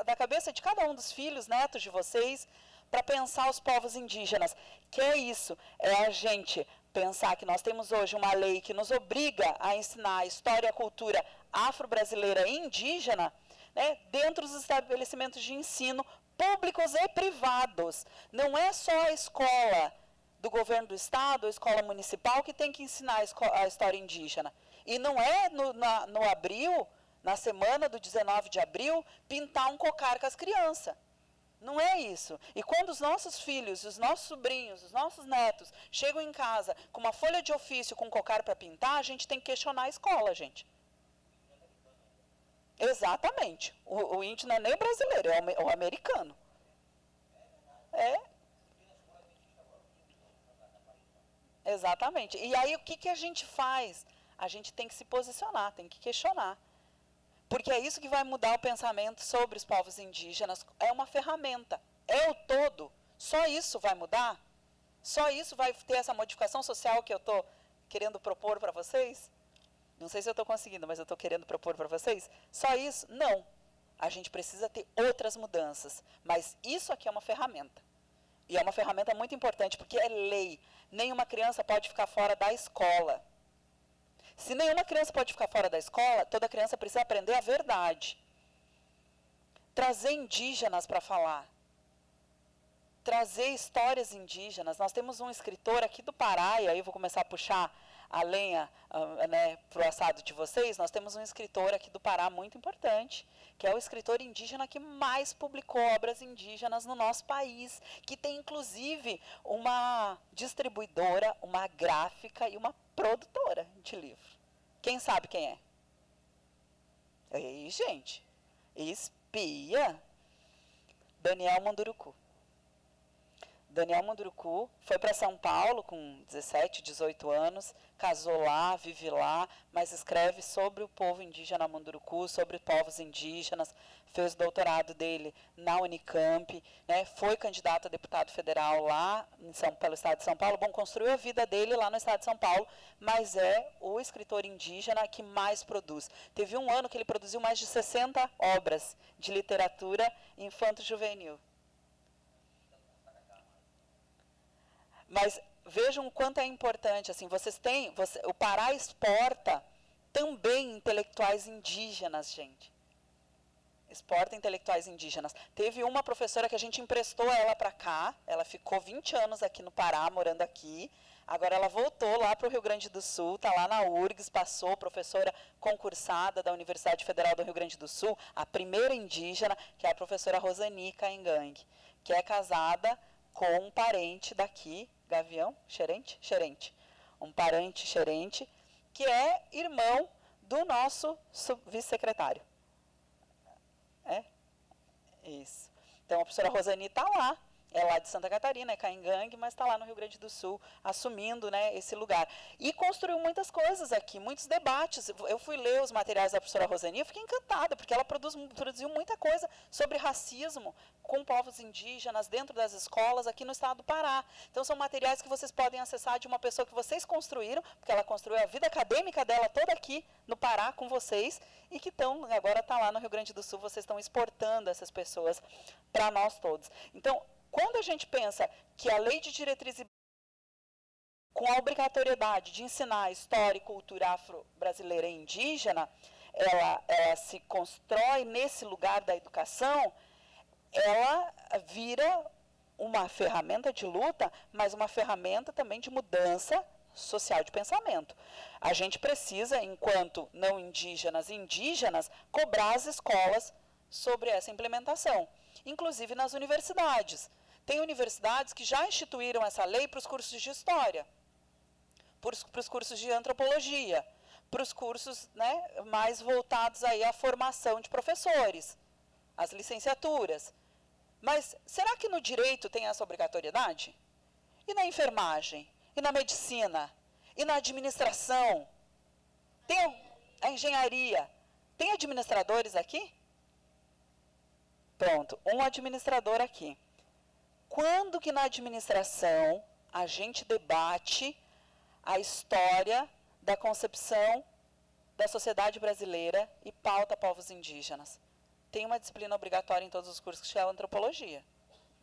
S1: da cabeça de cada um dos filhos, netos de vocês, para pensar os povos indígenas. Que é isso, é a gente pensar que nós temos hoje uma lei que nos obriga a ensinar a história e a cultura afro-brasileira e indígena, né, dentro dos estabelecimentos de ensino públicos e privados. Não é só a escola do governo do estado, a escola municipal, que tem que ensinar a história indígena. E não é no abril, na semana do 19 de abril, pintar um cocar com as crianças. Não é isso. E quando os nossos filhos, os nossos sobrinhos, os nossos netos chegam em casa com uma folha de ofício com cocar para pintar, a gente tem que questionar a escola, gente. Exatamente. O índio não é nem o brasileiro, é o americano. Exatamente. E aí o que a gente faz? A gente tem que se posicionar, tem que questionar. Porque é isso que vai mudar o pensamento sobre os povos indígenas. É uma ferramenta, é o todo. Só isso vai mudar? Só isso vai ter essa modificação social que eu estou querendo propor para vocês? Não sei se eu estou conseguindo, mas eu estou querendo propor para vocês. Só isso? Não. A gente precisa ter outras mudanças. Mas isso aqui é uma ferramenta. E é uma ferramenta muito importante, porque é lei. Nenhuma criança pode ficar fora da escola. Se nenhuma criança pode ficar fora da escola, toda criança precisa aprender a verdade. Trazer indígenas para falar. Trazer histórias indígenas. Nós temos um escritor aqui do Pará, e aí eu vou começar a puxar a lenha, né, para o assado de vocês. Nós temos um escritor aqui do Pará muito importante, que é o escritor indígena que mais publicou obras indígenas no nosso país, que tem inclusive uma distribuidora, uma gráfica e uma produtora de livro. Quem sabe quem é? Ei, gente, espia. Daniel Munduruku. Daniel Munduruku foi para São Paulo com 17, 18 anos, casou lá, vive lá, mas escreve sobre o povo indígena Munduruku, sobre povos indígenas, fez o doutorado dele na Unicamp, né, foi candidato a deputado federal lá pelo estado de São Paulo. Bom, construiu a vida dele lá no estado de São Paulo, mas é o escritor indígena que mais produz. Teve um ano que ele produziu mais de 60 obras de literatura infanto-juvenil. Mas vejam o quanto é importante, assim, o Pará exporta também intelectuais indígenas, gente. exporta intelectuais indígenas. Teve uma professora que a gente emprestou ela para cá, ela ficou 20 anos aqui no Pará, morando aqui, agora ela voltou lá para o Rio Grande do Sul, está lá na URGS, passou, professora concursada da Universidade Federal do Rio Grande do Sul, a primeira indígena, que é a professora Rosani Caingangue, que é casada com um parente daqui, Gavião, Xerente, um parente xerente, que é irmão do nosso vice-secretário. É? Isso. Então, a professora Rosani está lá, é lá de Santa Catarina, é Caingangue, mas está lá no Rio Grande do Sul, assumindo, né, esse lugar. E construiu muitas coisas aqui, muitos debates. Eu fui ler os materiais da professora Rosani, eu fiquei encantada, porque ela produziu muita coisa sobre racismo com povos indígenas dentro das escolas aqui no estado do Pará. Então, são materiais que vocês podem acessar de uma pessoa que vocês construíram, porque ela construiu a vida acadêmica dela toda aqui no Pará com vocês, e que agora está lá no Rio Grande do Sul, vocês estão exportando essas pessoas para nós todos. Então, quando a gente pensa que a lei de diretriz com a obrigatoriedade de ensinar a história e cultura afro-brasileira e indígena, ela se constrói nesse lugar da educação, ela vira uma ferramenta de luta, mas uma ferramenta também de mudança social de pensamento. A gente precisa, enquanto não indígenas e indígenas, cobrar as escolas sobre essa implementação, inclusive nas universidades. Tem universidades que já instituíram essa lei para os cursos de história, para os cursos de antropologia, para os cursos, né, mais voltados aí à formação de professores, as licenciaturas. Mas será que no direito tem essa obrigatoriedade? E na enfermagem? E na medicina? E na administração? Tem a engenharia? Tem administradores aqui? Pronto, um administrador aqui. Quando que na administração a gente debate a história da concepção da sociedade brasileira e pauta povos indígenas? Tem uma disciplina obrigatória em todos os cursos que é a antropologia.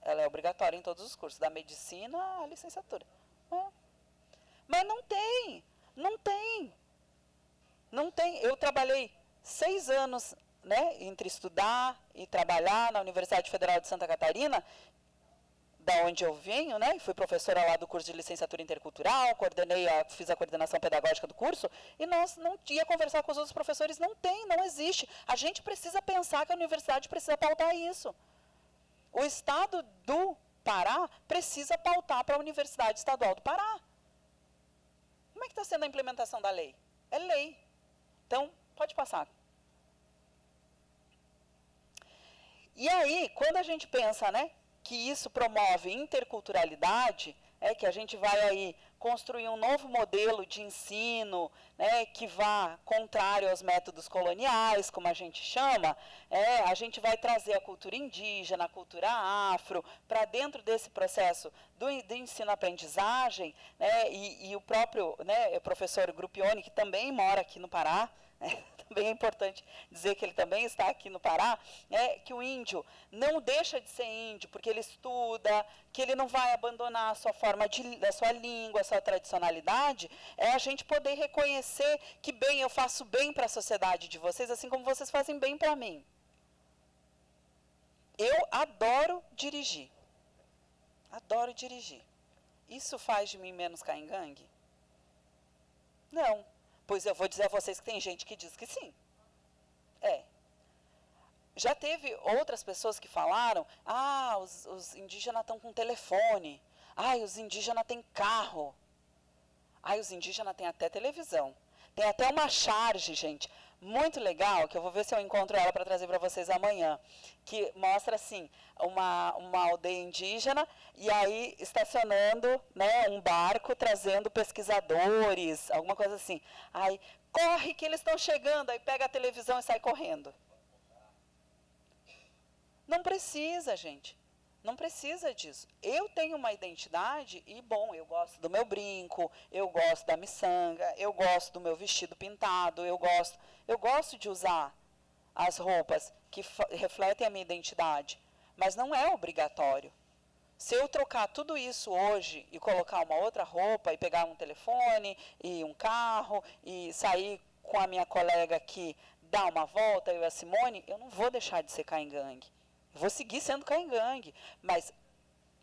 S1: Ela é obrigatória em todos os cursos, da medicina à licenciatura. Mas não tem. Eu trabalhei 6 anos, né, entre estudar e trabalhar na Universidade Federal de Santa Catarina, da onde eu venho, né, e fui professora lá do curso de licenciatura intercultural, fiz a coordenação pedagógica do curso, e nós não ia conversar com os outros professores, não existe. A gente precisa pensar que a universidade precisa pautar isso. O estado do Pará precisa pautar para a Universidade Estadual do Pará. Como é que está sendo a implementação da lei? É lei. Então, pode passar. E aí, quando a gente pensa, né, que isso promove interculturalidade, que a gente vai aí construir um novo modelo de ensino, né, que vá contrário aos métodos coloniais, como a gente chama, a gente vai trazer a cultura indígena, a cultura afro, para dentro desse processo do ensino-aprendizagem, né, e o próprio, né, o professor Gruppioni, que também mora aqui no Pará, também é importante dizer que ele também está aqui no Pará, que o índio não deixa de ser índio, porque ele estuda, que ele não vai abandonar a sua forma a sua língua, a sua tradicionalidade, é a gente poder reconhecer que, bem, eu faço bem para a sociedade de vocês, assim como vocês fazem bem para mim. Eu adoro dirigir. Adoro dirigir. Isso faz de mim menos caingangue? Não. Pois eu vou dizer a vocês que tem gente que diz que sim. Já teve outras pessoas que falaram, os indígenas estão com telefone, os indígenas têm carro, os indígenas têm até televisão, tem até uma charge, gente, muito legal, que eu vou ver se eu encontro ela para trazer para vocês amanhã, que mostra assim, uma aldeia indígena, e aí estacionando, né, um barco trazendo pesquisadores, alguma coisa assim. Aí, corre que eles estão chegando, aí pega a televisão e sai correndo. Não precisa, gente. Não precisa disso. Eu tenho uma identidade e, bom, eu gosto do meu brinco, eu gosto da miçanga, eu gosto do meu vestido pintado, eu gosto de usar as roupas que refletem a minha identidade, mas não é obrigatório. Se eu trocar tudo isso hoje e colocar uma outra roupa e pegar um telefone e um carro e sair com a minha colega aqui dar uma volta, eu e a Simone, eu não vou deixar de ser caingangue. Eu vou seguir sendo caingangue. Mas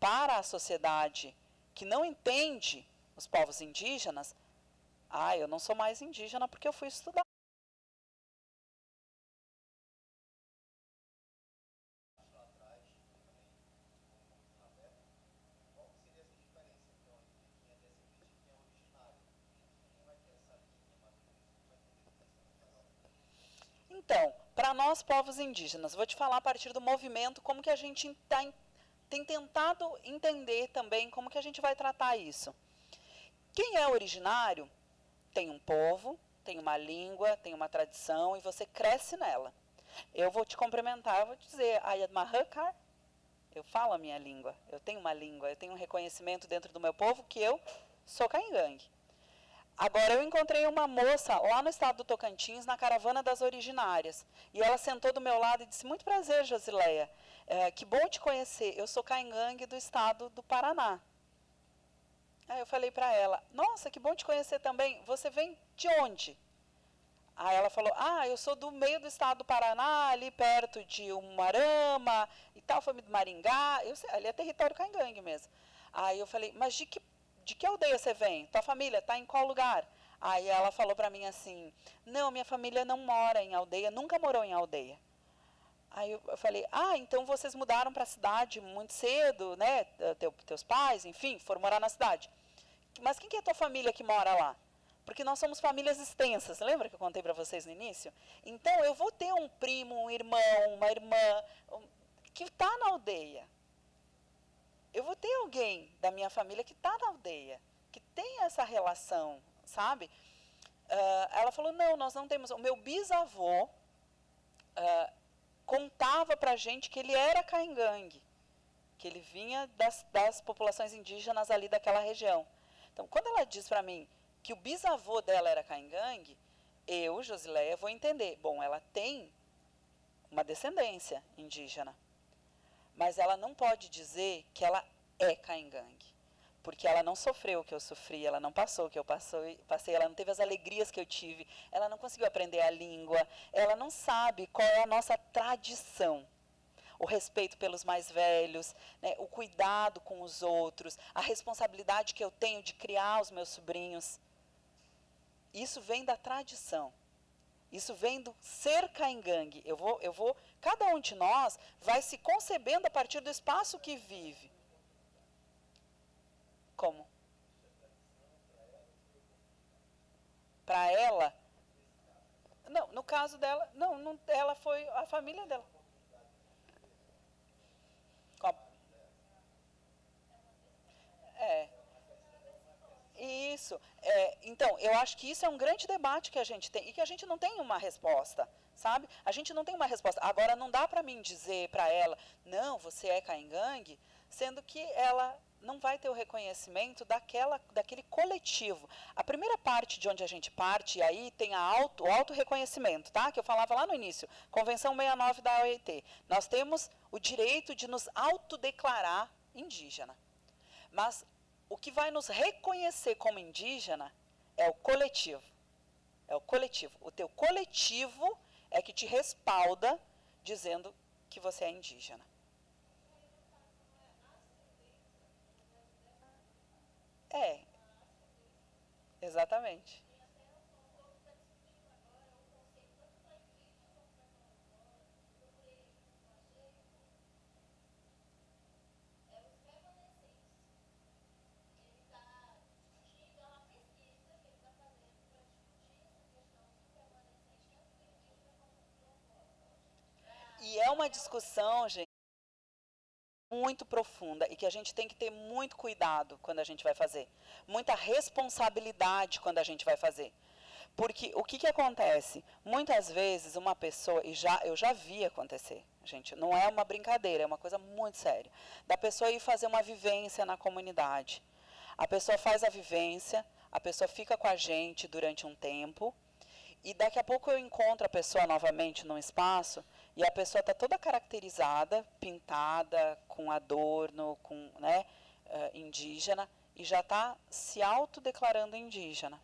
S1: para a sociedade que não entende os povos indígenas, eu não sou mais indígena porque eu fui estudar. Então, para nós povos indígenas, vou te falar a partir do movimento como que a gente tem tentado entender também como que a gente vai tratar isso. Quem é originário tem um povo, tem uma língua, tem uma tradição e você cresce nela. Eu vou te complementar, eu vou te dizer, Ayadmahakar, eu falo a minha língua, eu tenho uma língua, eu tenho um reconhecimento dentro do meu povo que eu sou caingangue. Agora, eu encontrei uma moça lá no estado do Tocantins, na caravana das originárias. E ela sentou do meu lado e disse, muito prazer, Josileia, que bom te conhecer, eu sou caingangue do estado do Paraná. Aí eu falei para ela, nossa, que bom te conhecer também, você vem de onde? Aí ela falou, eu sou do meio do estado do Paraná, ali perto de Umuarama e tal, foi do Maringá, ali é território caingangue mesmo. Aí eu falei, mas de que aldeia você vem? Tua família está em qual lugar? Aí ela falou para mim assim, não, minha família não mora em aldeia, nunca morou em aldeia. Aí eu falei, então vocês mudaram para a cidade muito cedo, né? Teus pais, enfim, foram morar na cidade. Mas quem que é a tua família que mora lá? Porque nós somos famílias extensas, lembra que eu contei para vocês no início? Então eu vou ter um primo, um irmão, uma irmã que está na aldeia. Eu vou ter alguém da minha família que está na aldeia, que tem essa relação, sabe? Ela falou, não, nós não temos. O meu bisavô contava pra gente que ele era caingangue, que ele vinha das populações indígenas ali daquela região. Então, quando ela diz para mim que o bisavô dela era caingangue, eu, Josileia, vou entender. Bom, ela tem uma descendência indígena, mas ela não pode dizer que ela é caingangue, porque ela não sofreu o que eu sofri, ela não passou o que eu passei, ela não teve as alegrias que eu tive, ela não conseguiu aprender a língua, ela não sabe qual é a nossa tradição. O respeito pelos mais velhos, né, o cuidado com os outros, a responsabilidade que eu tenho de criar os meus sobrinhos. Isso vem da tradição. Isso vem do ser caingangue. Cada um de nós vai se concebendo a partir do espaço que vive. Como? Para ela? Não, no caso dela, não, ela foi a família dela. É. Isso. Então, eu acho que isso é um grande debate que a gente tem e que a gente não tem uma resposta, sabe? A gente não tem uma resposta. Agora, não dá para mim dizer para ela, não, você é caingangue, sendo que ela não vai ter o reconhecimento daquele coletivo. A primeira parte de onde a gente parte, e aí tem o auto-reconhecimento, tá? Que eu falava lá no início, Convenção 69 da OIT. Nós temos o direito de nos autodeclarar indígena. Mas o que vai nos reconhecer como indígena é o coletivo. É o coletivo. O teu coletivo é que te respalda dizendo que você é indígena. É, exatamente. E é uma discussão, gente, muito profunda e que a gente tem que ter muito cuidado quando a gente vai fazer. Muita responsabilidade quando a gente vai fazer. Porque o que acontece? Muitas vezes uma pessoa, eu já vi acontecer, gente, não é uma brincadeira, é uma coisa muito séria, da pessoa ir fazer uma vivência na comunidade. A pessoa faz a vivência, a pessoa fica com a gente durante um tempo, e daqui a pouco eu encontro a pessoa novamente num espaço, e a pessoa está toda caracterizada, pintada, com adorno, com, né, indígena, e já está se autodeclarando indígena.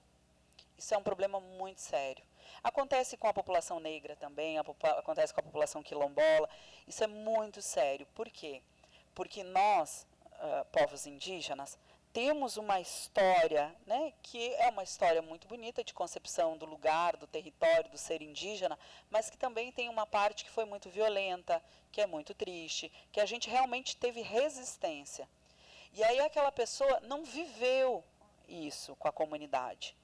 S1: Isso é um problema muito sério. Acontece com a população negra também, acontece com a população quilombola. Isso é muito sério. Por quê? Porque nós, povos indígenas, temos uma história, né, que é uma história muito bonita de concepção do lugar, do território, do ser indígena, mas que também tem uma parte que foi muito violenta, que é muito triste, que a gente realmente teve resistência. E aí aquela pessoa não viveu isso com a comunidade,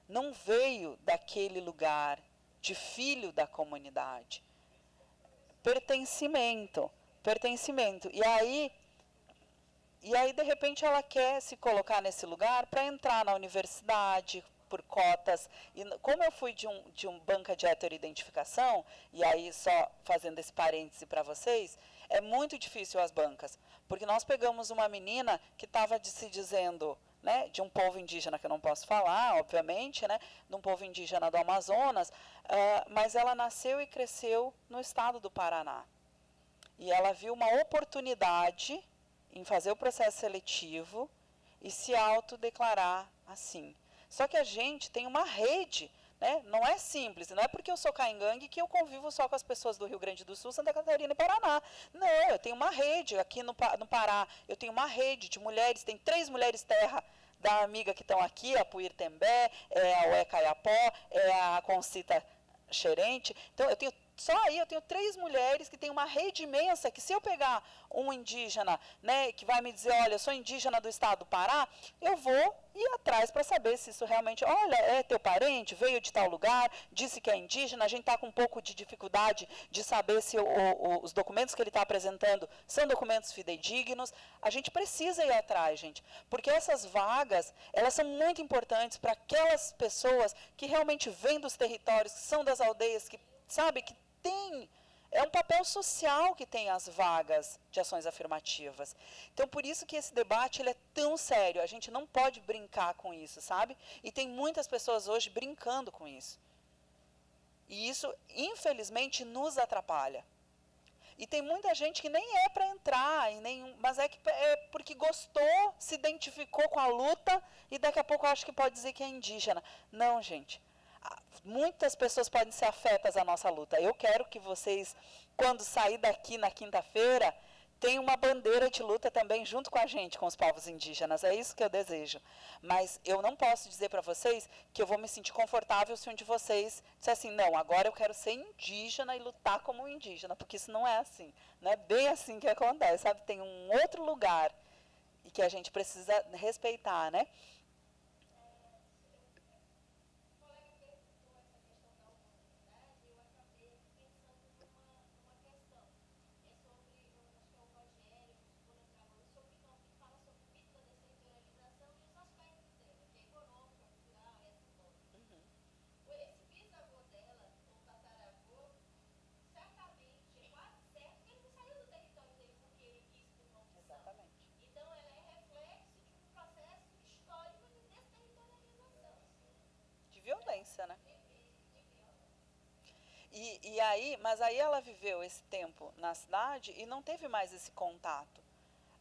S1: não veio daquele lugar de filho da comunidade. Pertencimento. E aí, de repente, ela quer se colocar nesse lugar para entrar na universidade, por cotas. E como eu fui de um banca de heteroidentificação, e aí só fazendo esse parêntese para vocês, é muito difícil as bancas. Porque nós pegamos uma menina que estava se dizendo, né, de um povo indígena, que eu não posso falar, obviamente, né, de um povo indígena do Amazonas, mas ela nasceu e cresceu no estado do Paraná. E ela viu uma oportunidade em fazer o processo seletivo e se autodeclarar assim. Só que a gente tem uma rede, né? Não é simples, não é porque eu sou caingangue que eu convivo só com as pessoas do Rio Grande do Sul, Santa Catarina e Paraná. Não, eu tenho uma rede aqui no Pará, eu tenho uma rede de mulheres, tem 3 mulheres terra da amiga que estão aqui, a Puir Tembé, a Ué Caiapó, a Concita Xerente. Então, só aí eu tenho 3 mulheres que têm uma rede imensa, que se eu pegar um indígena, né, que vai me dizer, olha, eu sou indígena do estado do Pará, eu vou ir atrás para saber se isso realmente, olha, é teu parente, veio de tal lugar, disse que é indígena, a gente está com um pouco de dificuldade de saber se os documentos que ele está apresentando são documentos fidedignos. A gente precisa ir atrás, gente, porque essas vagas, elas são muito importantes para aquelas pessoas que realmente vêm dos territórios, que são das aldeias, que, sabe, que é um papel social que tem as vagas de ações afirmativas. Então, por isso que esse debate ele é tão sério. A gente não pode brincar com isso, sabe? E tem muitas pessoas hoje brincando com isso. E isso, infelizmente, nos atrapalha. E tem muita gente que nem é para entrar, mas é porque gostou, se identificou com a luta e daqui a pouco acha que pode dizer que é indígena. Não, gente. Muitas pessoas podem ser afetas à nossa luta. Eu quero que vocês, quando sair daqui na quinta-feira, tenham uma bandeira de luta também junto com a gente, com os povos indígenas. É isso que eu desejo. Mas eu não posso dizer para vocês que eu vou me sentir confortável se um de vocês disser assim, não, agora eu quero ser indígena e lutar como indígena, porque isso não é assim. Não é bem assim que acontece, sabe? Tem um outro lugar e que a gente precisa respeitar, né? Violência, né? Mas aí ela viveu esse tempo na cidade e não teve mais esse contato.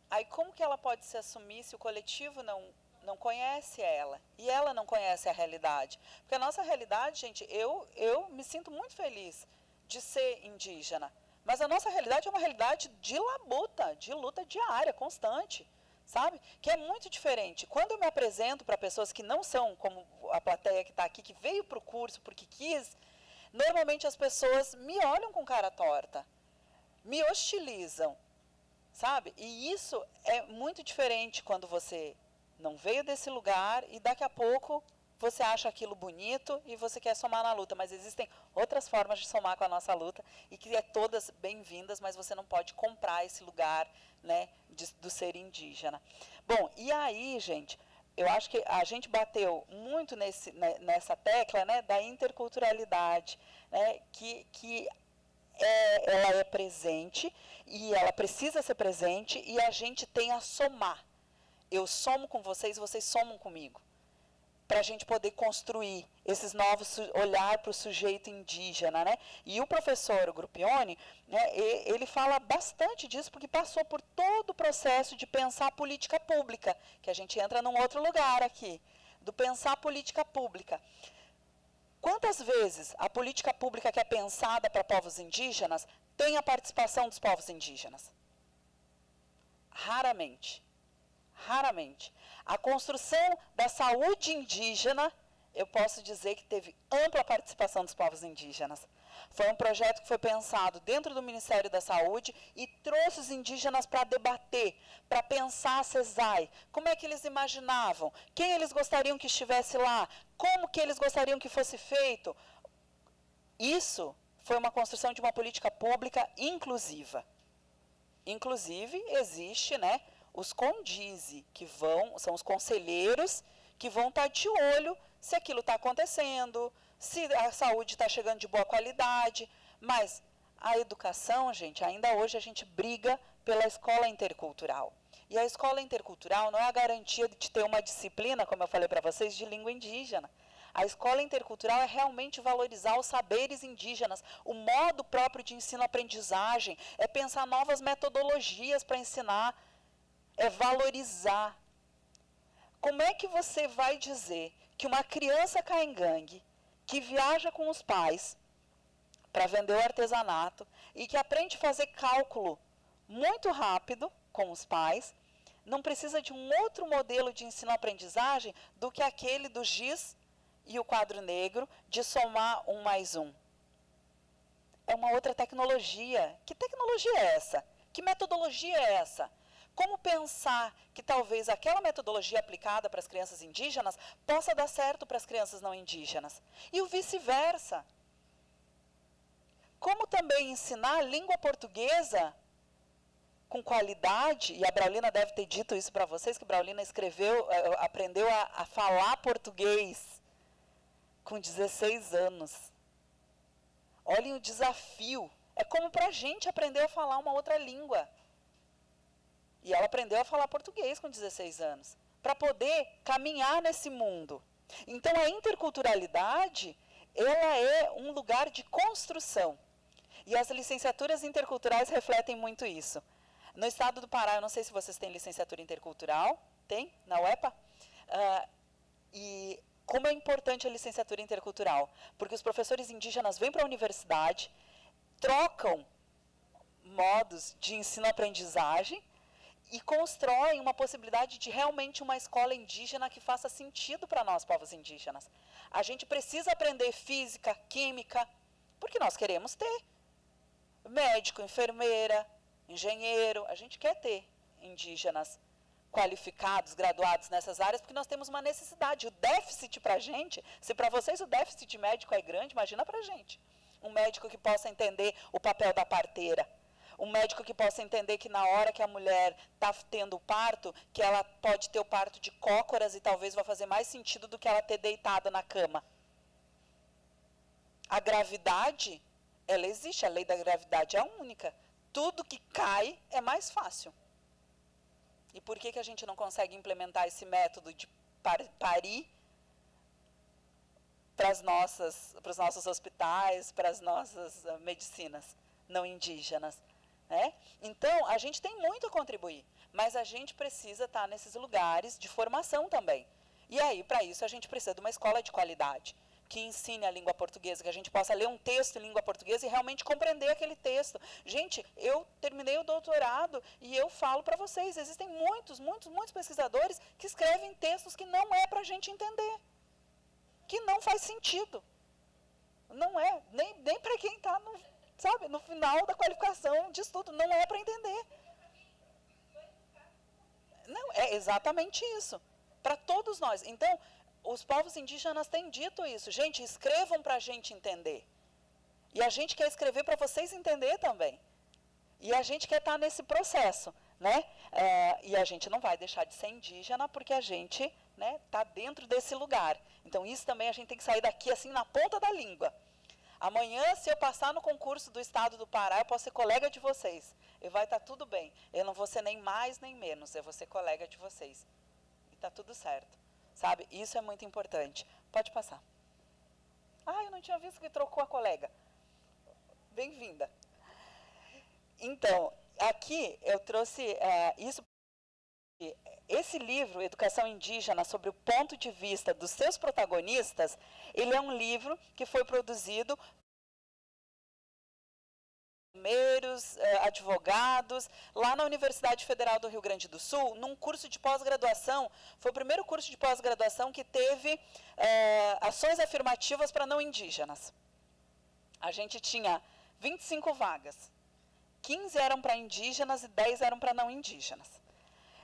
S1: Aí como que ela pode se assumir se o coletivo não conhece ela e ela não conhece a realidade? Porque a nossa realidade, gente, eu me sinto muito feliz de ser indígena, mas a nossa realidade é uma realidade de labuta, de luta diária, constante. Sabe? Que é muito diferente. Quando eu me apresento para pessoas que não são como a plateia que está aqui, que veio para o curso porque quis, normalmente as pessoas me olham com cara torta, me hostilizam, sabe? E isso é muito diferente quando você não veio desse lugar e daqui a pouco você acha aquilo bonito e você quer somar na luta, mas existem outras formas de somar com a nossa luta e que é todas bem-vindas, mas você não pode comprar esse lugar, né, do ser indígena. Bom, e aí, gente, eu acho que a gente bateu muito nessa tecla, né, da interculturalidade, né, que ela é presente e ela precisa ser presente e a gente tem a somar. Eu somo com vocês, vocês somam comigo. Para a gente poder construir esses novos olhar para o sujeito indígena, né? E o professor Gruppioni, né, ele fala bastante disso porque passou por todo o processo de pensar política pública, que a gente entra num outro lugar aqui, do pensar política pública. Quantas vezes a política pública que é pensada para povos indígenas tem a participação dos povos indígenas? Raramente. Raramente. A construção da saúde indígena, eu posso dizer que teve ampla participação dos povos indígenas. Foi um projeto que foi pensado dentro do Ministério da Saúde e trouxe os indígenas para debater, para pensar a CESAI, como é que eles imaginavam, quem eles gostariam que estivesse lá, como que eles gostariam que fosse feito. Isso foi uma construção de uma política pública inclusiva. Inclusive, existe, né, os condize, que são os conselheiros que vão estar de olho se aquilo está acontecendo, se a saúde está chegando de boa qualidade. Mas a educação, gente, ainda hoje a gente briga pela escola intercultural. E a escola intercultural não é a garantia de ter uma disciplina, como eu falei para vocês, de língua indígena. A escola intercultural é realmente valorizar os saberes indígenas, o modo próprio de ensino-aprendizagem, é pensar novas metodologias para ensinar, é valorizar. Como é que você vai dizer que uma criança caingangue, que viaja com os pais para vender o artesanato e que aprende a fazer cálculo muito rápido com os pais, não precisa de um outro modelo de ensino-aprendizagem do que aquele do giz e o quadro negro, de somar 1 mais 1. É uma outra tecnologia. Que tecnologia é essa? Que metodologia é essa? Como pensar que talvez aquela metodologia aplicada para as crianças indígenas possa dar certo para as crianças não indígenas? E o vice-versa. Como também ensinar a língua portuguesa com qualidade, e a Braulina deve ter dito isso para vocês, que a Braulina aprendeu a falar português com 16 anos. Olhem o desafio. É como para a gente aprender a falar uma outra língua. E ela aprendeu a falar português com 16 anos, para poder caminhar nesse mundo. Então, a interculturalidade, ela é um lugar de construção. E as licenciaturas interculturais refletem muito isso. No estado do Pará, eu não sei se vocês têm licenciatura intercultural, tem? Na UEPA? E como é importante a licenciatura intercultural? Porque os professores indígenas vêm para a universidade, trocam modos de ensino-aprendizagem e constroem uma possibilidade de realmente uma escola indígena que faça sentido para nós, povos indígenas. A gente precisa aprender física, química, porque nós queremos ter médico, enfermeira, engenheiro, a gente quer ter indígenas qualificados, graduados nessas áreas, porque nós temos uma necessidade. O déficit para a gente, se para vocês o déficit médico é grande, imagina para a gente. Um médico que possa entender o papel da parteira. Um médico que possa entender que na hora que a mulher está tendo o parto, que ela pode ter o parto de cócoras e talvez vai fazer mais sentido do que ela ter deitada na cama. A gravidade, ela existe, a lei da gravidade é única. Tudo que cai é mais fácil. E por que a gente não consegue implementar esse método de parir para os nossos hospitais, para as nossas medicinas não indígenas? Né? Então, a gente tem muito a contribuir, mas a gente precisa estar nesses lugares de formação também. E aí, para isso, a gente precisa de uma escola de qualidade, que ensine a língua portuguesa, que a gente possa ler um texto em língua portuguesa e realmente compreender aquele texto. Gente, eu terminei o doutorado e eu falo para vocês, existem muitos pesquisadores que escrevem textos que não é para a gente entender, que não faz sentido. Não é, nem para quem está no final da qualificação de estudo, não é para entender. Não, é exatamente isso, para todos nós. Então, os povos indígenas têm dito isso. Gente, escrevam para a gente entender. E a gente quer escrever para vocês entender também. E a gente quer estar nesse processo, né? E a gente não vai deixar de ser indígena porque a gente está dentro desse lugar. Então, isso também a gente tem que sair daqui assim na ponta da língua. Amanhã, se eu passar no concurso do estado do Pará, eu posso ser colega de vocês. E vai estar tudo bem. Eu não vou ser nem mais nem menos, eu vou ser colega de vocês. E está tudo certo. Sabe? Isso é muito importante. Pode passar. Eu não tinha visto que trocou a colega. Bem-vinda. Então, aqui eu trouxe isso. esse livro, Educação Indígena, sobre o ponto de vista dos seus protagonistas, ele é um livro que foi produzido primeiros advogados, lá na Universidade Federal do Rio Grande do Sul, num curso de pós-graduação. Foi o primeiro curso de pós-graduação que teve ações afirmativas para não indígenas. A gente tinha 25 vagas. 15 eram para indígenas e 10 eram para não indígenas.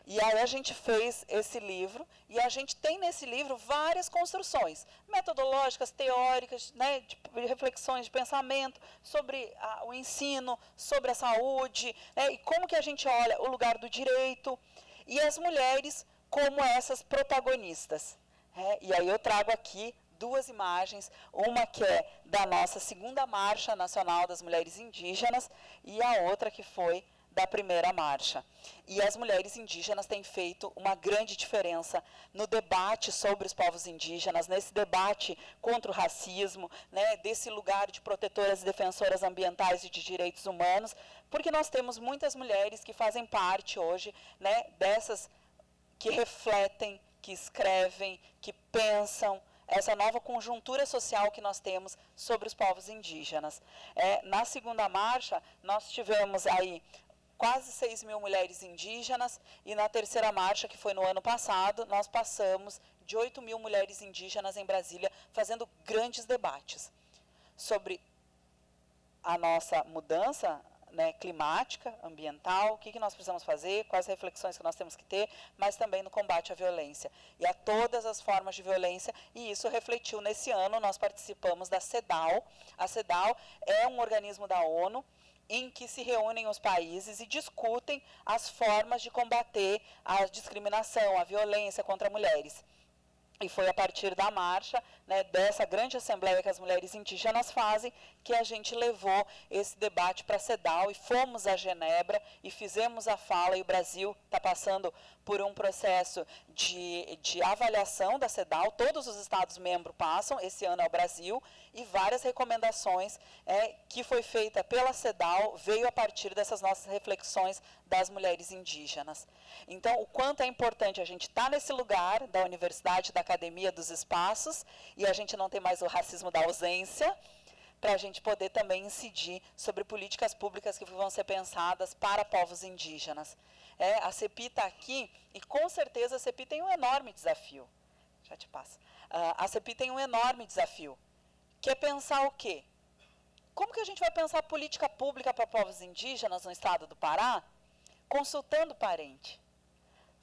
S1: E aí a gente fez esse livro, e a gente tem nesse livro várias construções metodológicas, teóricas, né, de reflexões de pensamento sobre o ensino, sobre a saúde, né, e como que a gente olha o lugar do direito, e as mulheres como essas protagonistas. E aí eu trago aqui duas imagens, uma que é da nossa segunda Marcha Nacional das Mulheres Indígenas, e a outra que foi da primeira marcha. E as mulheres indígenas têm feito uma grande diferença no debate sobre os povos indígenas, nesse debate contra o racismo, né, desse lugar de protetoras e defensoras ambientais e de direitos humanos, porque nós temos muitas mulheres que fazem parte hoje, né, dessas que refletem, que escrevem, que pensam, essa nova conjuntura social que nós temos sobre os povos indígenas. Na segunda marcha, nós tivemos aí quase 6 mil mulheres indígenas, e na terceira marcha, que foi no ano passado, nós passamos de 8 mil mulheres indígenas em Brasília, fazendo grandes debates sobre a nossa mudança, né, climática, ambiental, o que nós precisamos fazer, quais reflexões que nós temos que ter, mas também no combate à violência e a todas as formas de violência, e isso refletiu nesse ano. Nós participamos da CEDAW. A CEDAW é um organismo da ONU em que se reúnem os países e discutem as formas de combater a discriminação, a violência contra mulheres. E foi a partir da marcha, né, dessa grande assembleia que as mulheres indígenas fazem, que a gente levou esse debate para a CEDAW, e fomos a Genebra e fizemos a fala, e o Brasil está passando por um processo de avaliação da CEDAW, todos os Estados-membros passam, esse ano é o Brasil, e várias recomendações que foi feita pela CEDAW veio a partir dessas nossas reflexões das mulheres indígenas. Então, o quanto é importante a gente estar nesse lugar da universidade, da academia, dos espaços, e a gente não ter mais o racismo da ausência, para a gente poder também incidir sobre políticas públicas que vão ser pensadas para povos indígenas. A CEPI está aqui, e com certeza a CEPI tem um enorme desafio. Já te passo. A CEPI tem um enorme desafio, que é pensar o quê? Como que a gente vai pensar política pública para povos indígenas no estado do Pará? Consultando o parente,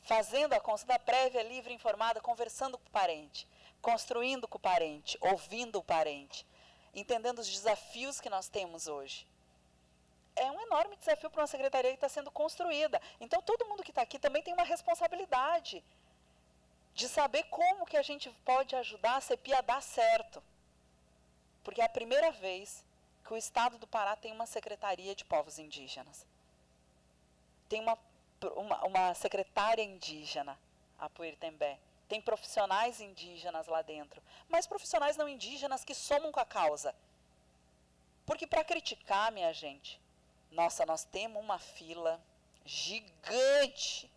S1: fazendo a consulta prévia, livre, informada, conversando com o parente, construindo com o parente, ouvindo o parente, entendendo os desafios que nós temos hoje. É um enorme desafio para uma secretaria que está sendo construída. Então, todo mundo que está aqui também tem uma responsabilidade de saber como que a gente pode ajudar a CEPI a dar certo. Porque é a primeira vez que o estado do Pará tem uma secretaria de povos indígenas. Tem uma secretária indígena, a Puirtembé. Tem profissionais indígenas lá dentro, mas profissionais não indígenas que somam com a causa. Porque para criticar, minha gente, nossa, nós temos uma fila gigante.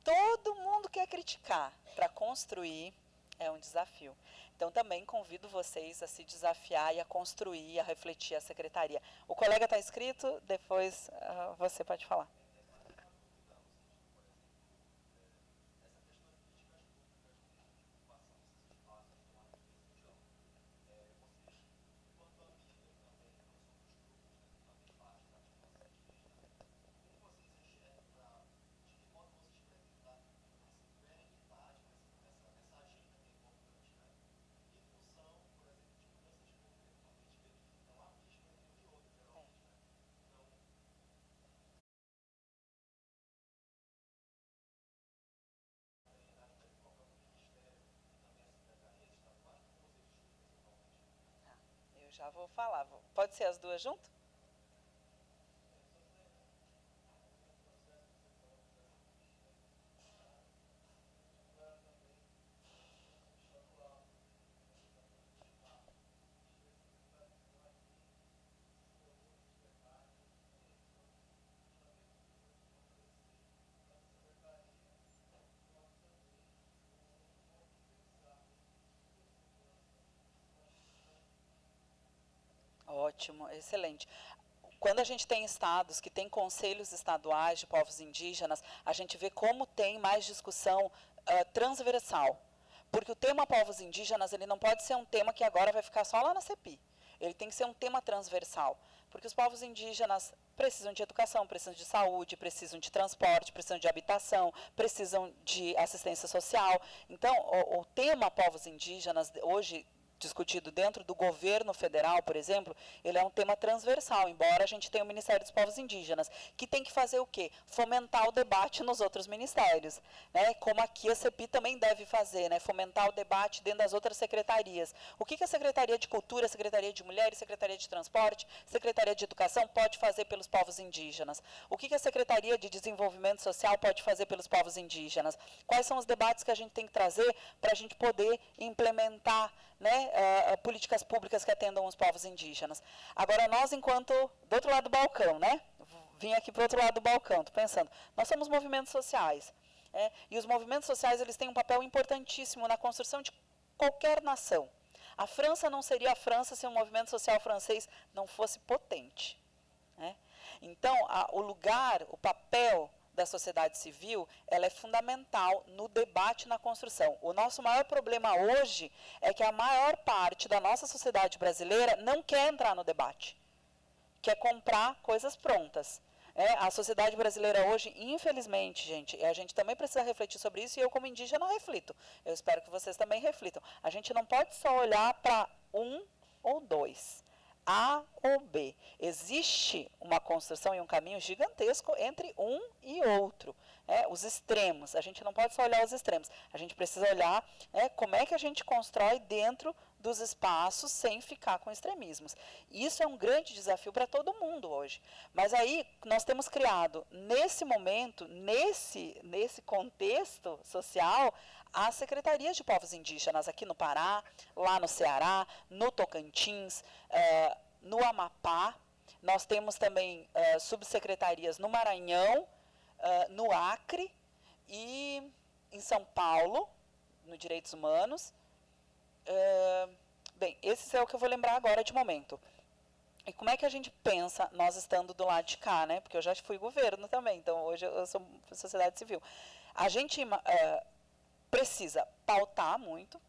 S1: Todo mundo quer criticar. Para construir é um desafio. Então, também convido vocês a se desafiar e a construir, a refletir a secretaria. O colega está inscrito, depois você pode falar. Eu já vou falar. Pode ser as duas juntas? Ótimo, excelente. Quando a gente tem estados que têm conselhos estaduais de povos indígenas, a gente vê como tem mais discussão transversal. Porque o tema povos indígenas, ele não pode ser um tema que agora vai ficar só lá na CEPI. Ele tem que ser um tema transversal. Porque os povos indígenas precisam de educação, precisam de saúde, precisam de transporte, precisam de habitação, precisam de assistência social. Então, o tema povos indígenas, hoje discutido dentro do governo federal, por exemplo, ele é um tema transversal, embora a gente tenha o Ministério dos Povos Indígenas, que tem que fazer o quê? Fomentar o debate nos outros ministérios, né? Como aqui a CEPI também deve fazer, né? Fomentar o debate dentro das outras secretarias. O que a Secretaria de Cultura, a Secretaria de Mulheres, Secretaria de Transporte, Secretaria de Educação pode fazer pelos povos indígenas? O que a Secretaria de Desenvolvimento Social pode fazer pelos povos indígenas? Quais são os debates que a gente tem que trazer para a gente poder implementar, né, políticas públicas que atendam os povos indígenas? Agora, nós, enquanto do outro lado do balcão, né, vim aqui para o outro lado do balcão, estou pensando, nós somos movimentos sociais, e os movimentos sociais, eles têm um papel importantíssimo na construção de qualquer nação. A França não seria a França se o movimento social francês não fosse potente, né? Então, o lugar, o papel da sociedade civil, ela é fundamental no debate e na construção. O nosso maior problema hoje é que a maior parte da nossa sociedade brasileira não quer entrar no debate, quer comprar coisas prontas. A sociedade brasileira hoje, infelizmente, gente, a gente também precisa refletir sobre isso, e eu, como indígena, reflito. Eu espero que vocês também reflitam. A gente não pode só olhar para um ou dois, A ou B. Existe uma construção e um caminho gigantesco entre um e outro. Os extremos, a gente não pode só olhar os extremos. A gente precisa olhar como é que a gente constrói dentro dos espaços sem ficar com extremismos. Isso é um grande desafio para todo mundo hoje. Mas aí nós temos criado, nesse momento, nesse contexto social, as secretarias de povos indígenas aqui no Pará, lá no Ceará, no Tocantins, no Amapá. Nós temos também subsecretarias no Maranhão, no Acre e em São Paulo, no Direitos Humanos. Bem, esse é o que eu vou lembrar agora de momento. E como é que a gente pensa, nós estando do lado de cá, né? Porque eu já fui governo também, então hoje eu sou sociedade civil. A gente precisa pautar muito,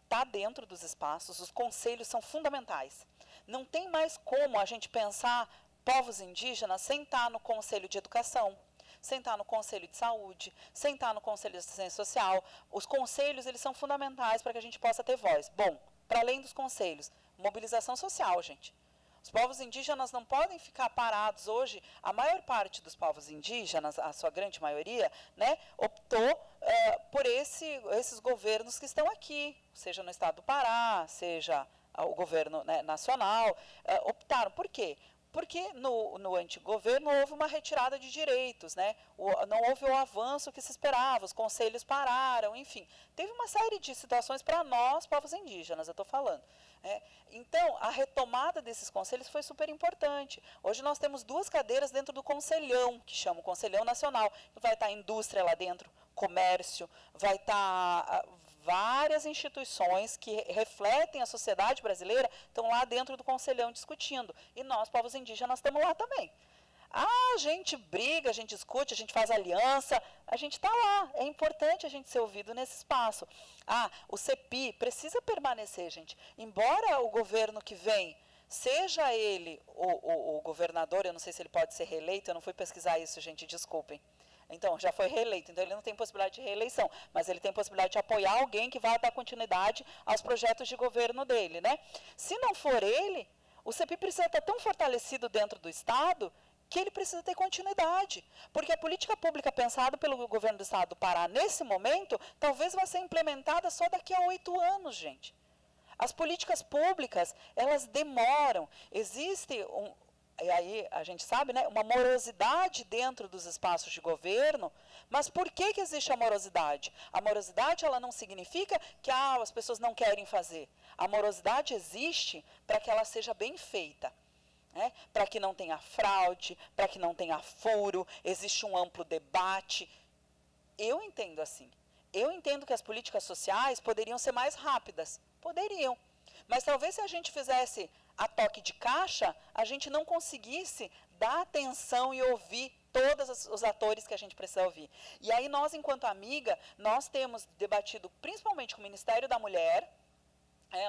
S1: tá dentro dos espaços, os conselhos são fundamentais. Não tem mais como a gente pensar povos indígenas sem estar no Conselho de Educação, sem estar no Conselho de Saúde, sem estar no Conselho de Assistência Social. Os conselhos, eles são fundamentais para que a gente possa ter voz. Bom, para além dos conselhos, mobilização social, gente. Os povos indígenas não podem ficar parados hoje. A maior parte dos povos indígenas, a sua grande maioria, né, optou por esses governos que estão aqui, seja no estado do Pará, seja o governo, né, nacional, optaram. Por quê? Porque no antigo governo houve uma retirada de direitos, né? Não houve o avanço que se esperava, os conselhos pararam, enfim. Teve uma série de situações para nós, povos indígenas, eu estou falando. Então, a retomada desses conselhos foi super importante. Hoje nós temos 2 cadeiras dentro do Conselhão, que chama o Conselhão Nacional. Vai estar a indústria lá dentro, comércio, vai estar várias instituições que refletem a sociedade brasileira, estão lá dentro do Conselhão discutindo. E nós, povos indígenas, estamos lá também. A gente briga, a gente discute, a gente faz aliança, a gente está lá. É importante a gente ser ouvido nesse espaço. O CEPI precisa permanecer, gente. Embora o governo que vem, seja ele o governador, eu não sei se ele pode ser reeleito, eu não fui pesquisar isso, gente, desculpem. Então, já foi reeleito, então ele não tem possibilidade de reeleição, mas ele tem possibilidade de apoiar alguém que vai dar continuidade aos projetos de governo dele, né? Se não for ele, o CEPI precisa estar tão fortalecido dentro do Estado que ele precisa ter continuidade, porque a política pública pensada pelo governo do Estado do Pará, nesse momento, talvez vá ser implementada só daqui a 8 anos, gente. As políticas públicas, elas demoram, existe e aí a gente sabe, né, uma morosidade dentro dos espaços de governo. Mas por que existe a morosidade? A morosidade, ela não significa que as pessoas não querem fazer. A morosidade existe para que ela seja bem feita, né? Para que não tenha fraude, para que não tenha furo, existe um amplo debate. Eu entendo assim. Eu entendo que as políticas sociais poderiam ser mais rápidas. Poderiam. Mas talvez se a gente fizesse a toque de caixa, a gente não conseguisse dar atenção e ouvir todos os atores que a gente precisa ouvir. E aí nós, enquanto amiga, nós temos debatido principalmente com o Ministério da Mulher,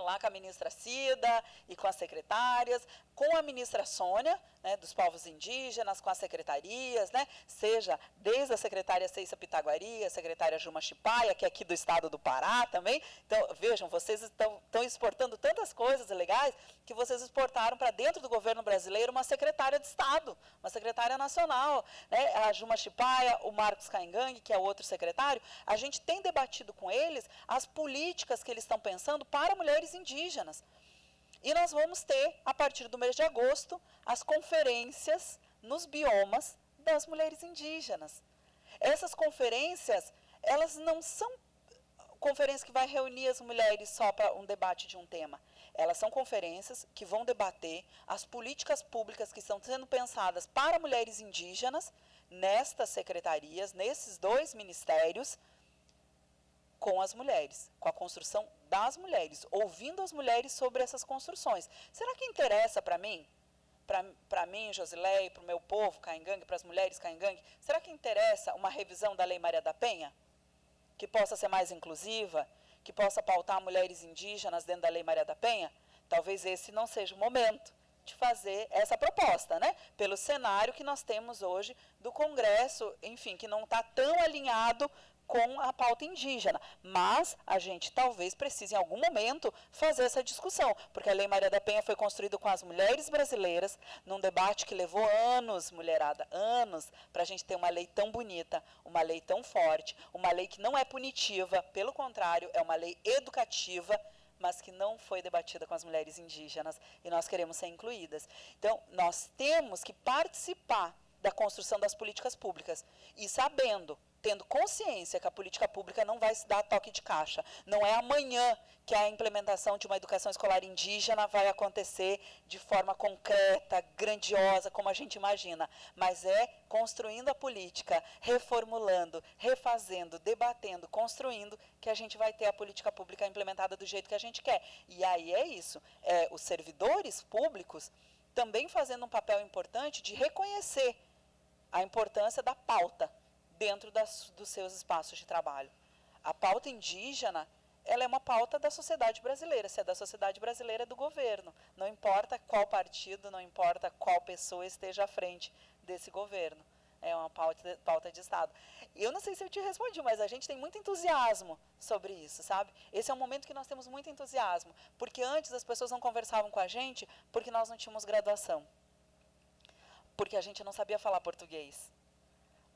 S1: lá com a ministra Cida e com as secretárias, com a ministra Sônia, né, dos povos indígenas, com as secretarias, né, seja desde a secretária Ceissa Pitaguari, a secretária Juma Chipaia, que é aqui do estado do Pará também. Então, vejam, vocês estão exportando tantas coisas legais que vocês exportaram para dentro do governo brasileiro uma secretária de Estado, uma secretária nacional, né, a Juma Chipaia, o Marcos Caingangue, que é o outro secretário. A gente tem debatido com eles as políticas que eles estão pensando para mulheres indígenas. E nós vamos ter, a partir do mês de agosto, as conferências nos biomas das mulheres indígenas. Essas conferências, elas não são conferências que vai reunir as mulheres só para um debate de um tema. Elas são conferências que vão debater as políticas públicas que estão sendo pensadas para mulheres indígenas, nestas secretarias, nesses 2 ministérios, com as mulheres, com a construção das mulheres, ouvindo as mulheres sobre essas construções. Será que interessa para mim, Josileia, para o meu povo Caingangue, para as mulheres Caingangue, será que interessa uma revisão da Lei Maria da Penha? Que possa ser mais inclusiva, que possa pautar mulheres indígenas dentro da Lei Maria da Penha? Talvez esse não seja o momento de fazer essa proposta, né? Pelo cenário que nós temos hoje do Congresso, enfim, que não está tão alinhado com a pauta indígena, mas a gente talvez precise em algum momento fazer essa discussão, porque a Lei Maria da Penha foi construída com as mulheres brasileiras, num debate que levou anos, mulherada, anos, para a gente ter uma lei tão bonita, uma lei tão forte, uma lei que não é punitiva, pelo contrário, é uma lei educativa, mas que não foi debatida com as mulheres indígenas, e nós queremos ser incluídas. Então, nós temos que participar da construção das políticas públicas, e sabendo, tendo consciência que a política pública não vai se dar toque de caixa. Não é amanhã que a implementação de uma educação escolar indígena vai acontecer de forma concreta, grandiosa, como a gente imagina, mas é construindo a política, reformulando, refazendo, debatendo, construindo, que a gente vai ter a política pública implementada do jeito que a gente quer. E aí é isso, os servidores públicos também fazendo um papel importante de reconhecer a importância da pauta dentro dos seus espaços de trabalho. A pauta indígena, ela é uma pauta da sociedade brasileira. Se é da sociedade brasileira, é do governo. Não importa qual partido, não importa qual pessoa esteja à frente desse governo. É uma pauta de Estado. Eu não sei se eu te respondi, mas a gente tem muito entusiasmo sobre isso, sabe? Esse é um momento que nós temos muito entusiasmo, porque antes as pessoas não conversavam com a gente porque nós não tínhamos graduação, porque a gente não sabia falar português,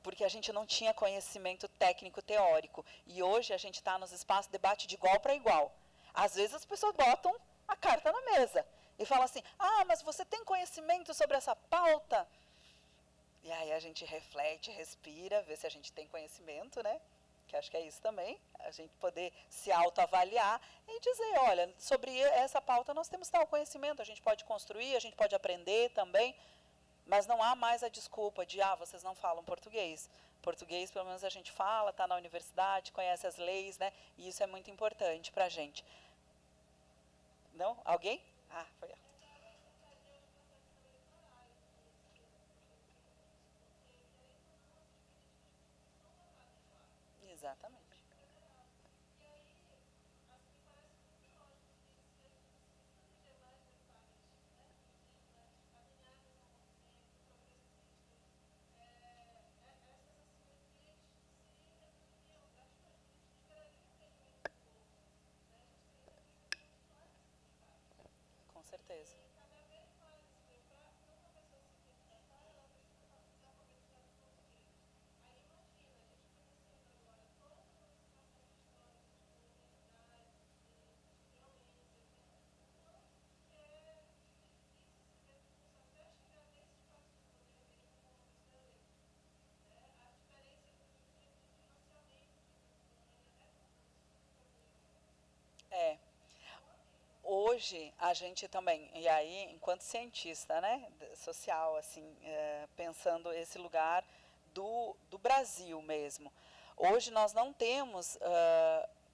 S1: porque a gente não tinha conhecimento técnico teórico. E hoje a gente está nos espaços de debate de igual para igual. Às vezes as pessoas botam a carta na mesa e falam assim, mas você tem conhecimento sobre essa pauta? E aí a gente reflete, respira, vê se a gente tem conhecimento, né? Que acho que é isso também, a gente poder se autoavaliar e dizer, olha, sobre essa pauta nós temos tal conhecimento, a gente pode construir, a gente pode aprender também. Mas não há mais a desculpa de, vocês não falam português. Português, pelo menos, a gente fala, está na universidade, conhece as leis, né? E isso é muito importante para a gente. Não? Alguém? Foi ela. Exatamente. Com certeza. É. Hoje, a gente também, e aí, enquanto cientista, né, social, assim, pensando esse lugar do Brasil mesmo. Hoje nós não temos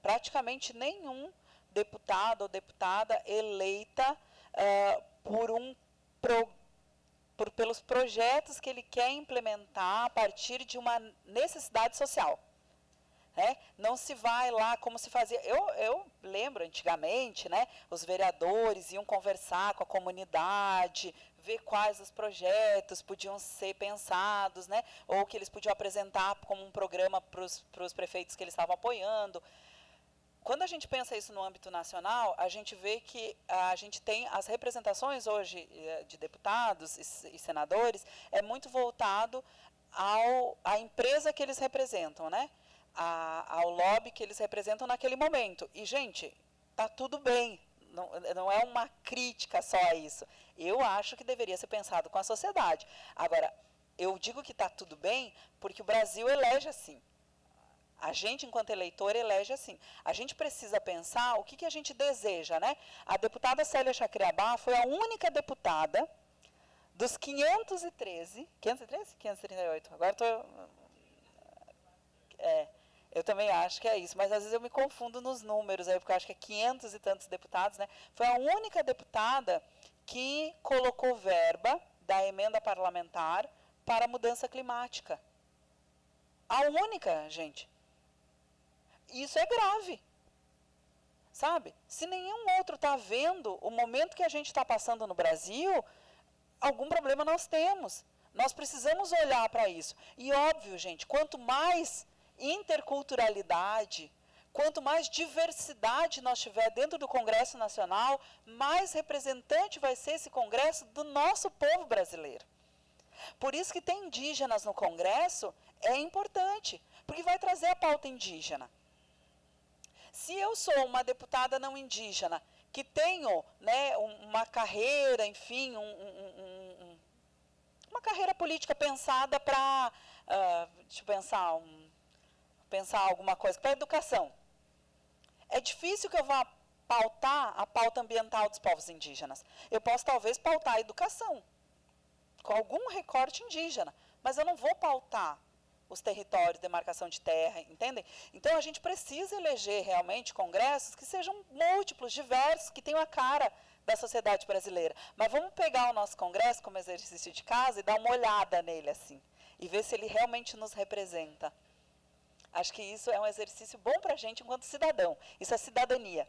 S1: praticamente nenhum deputado ou deputada eleita por pelos projetos que ele quer implementar a partir de uma necessidade social. Não se vai lá como se fazia. Eu lembro antigamente, os vereadores iam conversar com a comunidade, ver quais os projetos podiam ser pensados, ou que eles podiam apresentar como um programa para os prefeitos que eles estavam apoiando. Quando a gente pensa isso no âmbito nacional, a gente vê que a gente tem as representações hoje de deputados e senadores, é muito voltado à empresa que eles representam, ao lobby que eles representam naquele momento. E, gente, está tudo bem, não é uma crítica só a isso. Eu acho que deveria ser pensado com a sociedade. Agora, eu digo que está tudo bem porque o Brasil elege assim. A gente, enquanto eleitor, elege assim. A gente precisa pensar o que a gente deseja, A deputada Célia Chacriabá foi a única deputada dos 513, 538, agora estou... eu também acho que é isso, mas às vezes eu me confundo nos números, porque eu acho que é 500 e tantos deputados, Foi a única deputada que colocou verba da emenda parlamentar para a mudança climática. A única, gente. Isso é grave, sabe? Se nenhum outro está vendo o momento que a gente está passando no Brasil, algum problema nós temos. Nós precisamos olhar para isso. E óbvio, gente, quanto mais interculturalidade, quanto mais diversidade nós tiver dentro do Congresso Nacional, mais representante vai ser esse Congresso do nosso povo brasileiro. Por isso que ter indígenas no Congresso é importante, porque vai trazer a pauta indígena. Se eu sou uma deputada não indígena, que tenho uma carreira, enfim, uma carreira política pensada para, deixa eu pensar alguma coisa, para a educação. É difícil que eu vá pautar a pauta ambiental dos povos indígenas. Eu posso talvez pautar a educação, com algum recorte indígena, mas eu não vou pautar os territórios, demarcação de terra, entendem? Então, a gente precisa eleger realmente congressos que sejam múltiplos, diversos, que tenham a cara da sociedade brasileira. Mas vamos pegar o nosso congresso como exercício de casa e dar uma olhada nele, assim, e ver se ele realmente nos representa. Acho que isso é um exercício bom para a gente enquanto cidadão. Isso é cidadania.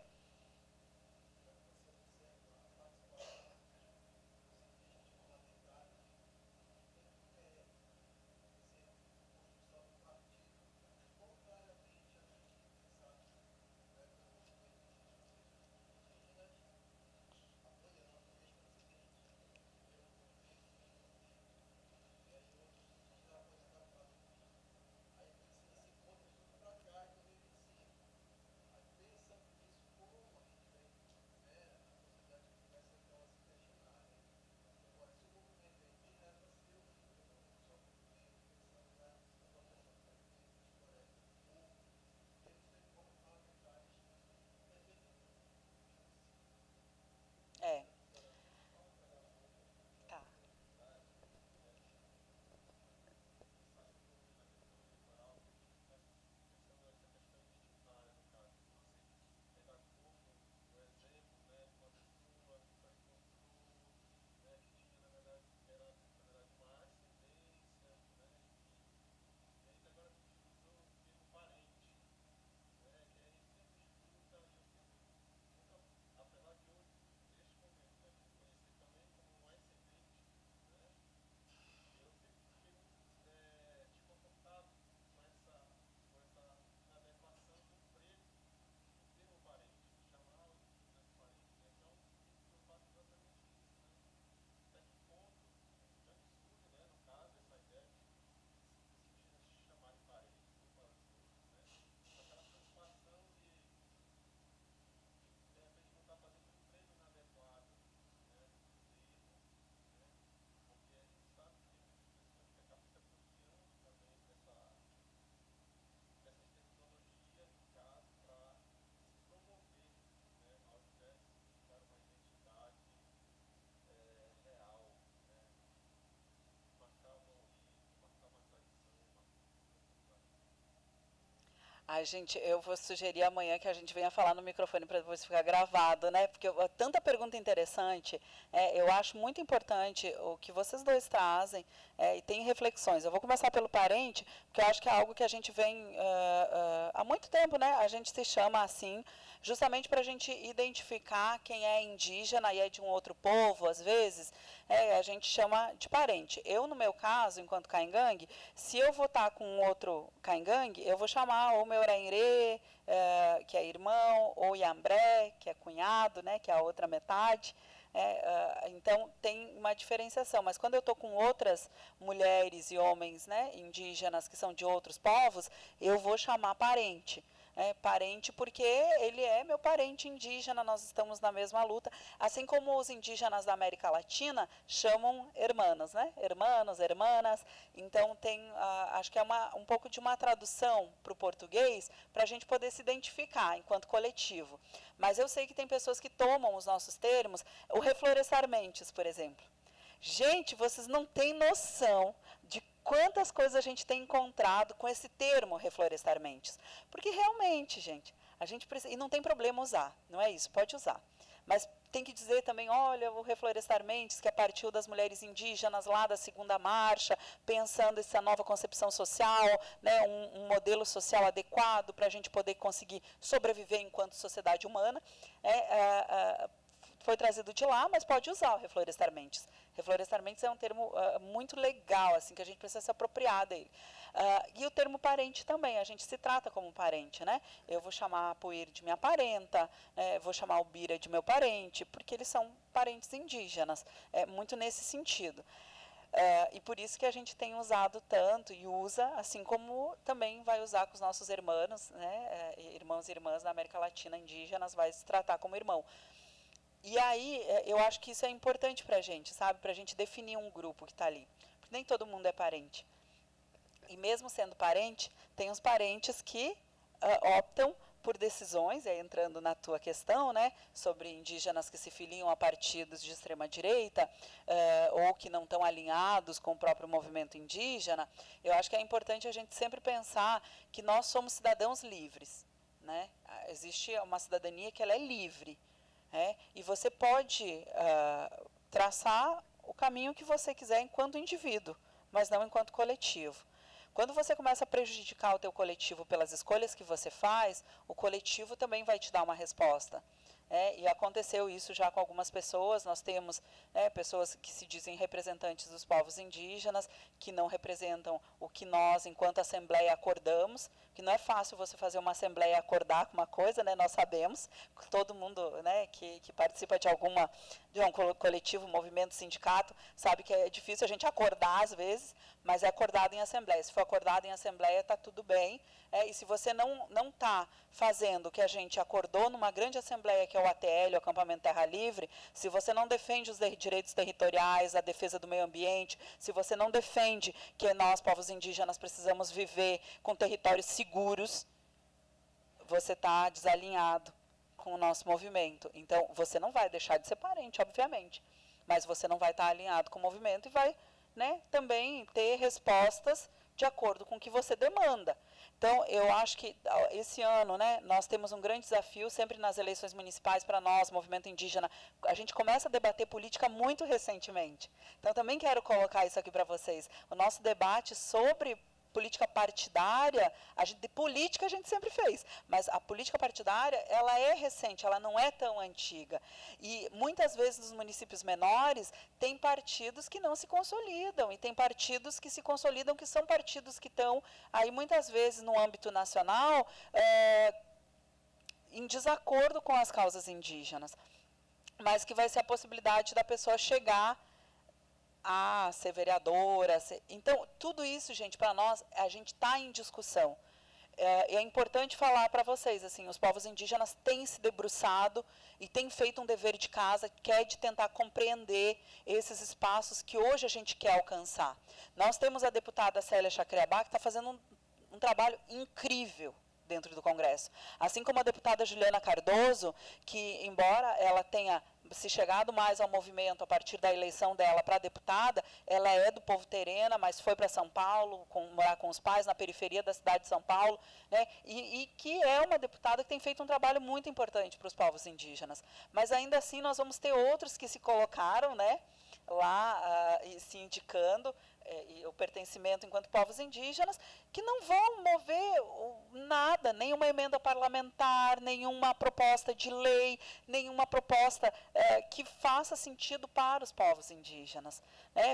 S1: Eu vou sugerir amanhã que a gente venha falar no microfone para depois ficar gravado, né? Porque tanta pergunta interessante, eu acho muito importante o que vocês dois trazem, e tem reflexões. Eu vou começar pelo parente, porque eu acho que é algo que a gente vem há muito tempo, né? A gente se chama assim, justamente para a gente identificar quem é indígena e é de um outro povo, às vezes, a gente chama de parente. Eu, no meu caso, enquanto caingangue, se eu vou estar com um outro caingangue, eu vou chamar ou meu Orainrê, que é irmão, ou Iambré, que é cunhado, né, que é a outra metade. Então, tem uma diferenciação. Mas quando eu estou com outras mulheres e homens, né, indígenas que são de outros povos, eu vou chamar parente. Parente porque ele é meu parente indígena, nós estamos na mesma luta, assim como os indígenas da América Latina chamam hermanos, né? Hermanos, hermanas. Então tem, acho que é um pouco de uma tradução para o português para a gente poder se identificar enquanto coletivo. Mas eu sei que tem pessoas que tomam os nossos termos, o reflorestar mentes, por exemplo. Gente, vocês não têm noção de quantas coisas a gente tem encontrado com esse termo reflorestar mentes. Porque realmente, gente, a gente precisa, e não tem problema usar, não é isso, pode usar. Mas tem que dizer também, olha, o reflorestar mentes, que partiu das mulheres indígenas lá da segunda marcha, pensando essa nova concepção social, né, um modelo social adequado para a gente poder conseguir sobreviver enquanto sociedade humana. Foi trazido de lá, mas pode usar o reflorestar mentes. Reflorestar mentes é um termo muito legal, assim, que a gente precisa se apropriar dele. E o termo parente também, a gente se trata como parente, né? Eu vou chamar a Puir de minha parenta, vou chamar o Bira de meu parente, porque eles são parentes indígenas, muito nesse sentido. E por isso que a gente tem usado tanto e usa, assim como também vai usar com os nossos irmãos, né? Irmãos e irmãs da América Latina indígenas, vai se tratar como irmão. E aí, eu acho que isso é importante para a gente, sabe? Para a gente definir um grupo que está ali. Porque nem todo mundo é parente. E mesmo sendo parente, tem os parentes que optam por decisões, entrando na tua questão, né, sobre indígenas que se filiam a partidos de extrema-direita, ou que não estão alinhados com o próprio movimento indígena. Eu acho que é importante a gente sempre pensar que nós somos cidadãos livres, né? Existe uma cidadania que ela é livre. E você pode traçar o caminho que você quiser enquanto indivíduo, mas não enquanto coletivo. Quando você começa a prejudicar o teu coletivo pelas escolhas que você faz, o coletivo também vai te dar uma resposta. E aconteceu isso já com algumas pessoas. Nós temos pessoas que se dizem representantes dos povos indígenas, que não representam o que nós, enquanto Assembleia, acordamos, que não é fácil você fazer uma Assembleia e acordar com uma coisa, né? Nós sabemos, todo mundo, né, que participa de um coletivo, movimento, sindicato, sabe que é difícil a gente acordar às vezes, mas é acordado em Assembleia. Se for acordado em Assembleia, está tudo bem. E se você não está fazendo o que a gente acordou numa grande Assembleia, que é o ATL, o Acampamento Terra Livre, se você não defende os direitos territoriais, a defesa do meio ambiente, se você não defende que nós, povos indígenas, precisamos viver com territórios seguros, você está desalinhado com o nosso movimento. Então, você não vai deixar de ser parente, obviamente, mas você não vai estar alinhado com o movimento e vai, né, também ter respostas de acordo com o que você demanda. Então, eu acho que esse ano, né, nós temos um grande desafio, sempre nas eleições municipais, para nós, movimento indígena, a gente começa a debater política muito recentemente. Então, também quero colocar isso aqui para vocês. O nosso debate sobre política partidária, de política a gente sempre fez, mas a política partidária, ela é recente, ela não é tão antiga. E muitas vezes nos municípios menores tem partidos que não se consolidam, e tem partidos que se consolidam, que são partidos que estão aí muitas vezes no âmbito nacional em desacordo com as causas indígenas, mas que vai ser a possibilidade da pessoa chegar a ser vereadora. Então, tudo isso, gente, para nós, a gente está em discussão. É importante falar para vocês, assim, os povos indígenas têm se debruçado e têm feito um dever de casa, que é de tentar compreender esses espaços que hoje a gente quer alcançar. Nós temos a deputada Célia Chacriabá, que está fazendo um trabalho incrível, dentro do Congresso. Assim como a deputada Juliana Cardoso, que embora ela tenha se chegado mais ao movimento a partir da eleição dela para deputada, ela é do povo terena, mas foi para São Paulo, morar com os pais na periferia da cidade de São Paulo, né, e que é uma deputada que tem feito um trabalho muito importante para os povos indígenas. Mas ainda assim nós vamos ter outros que se colocaram, né, lá e se indicando e o pertencimento enquanto povos indígenas, que não vão mover nada, nenhuma emenda parlamentar, nenhuma proposta de lei, nenhuma proposta que faça sentido para os povos indígenas.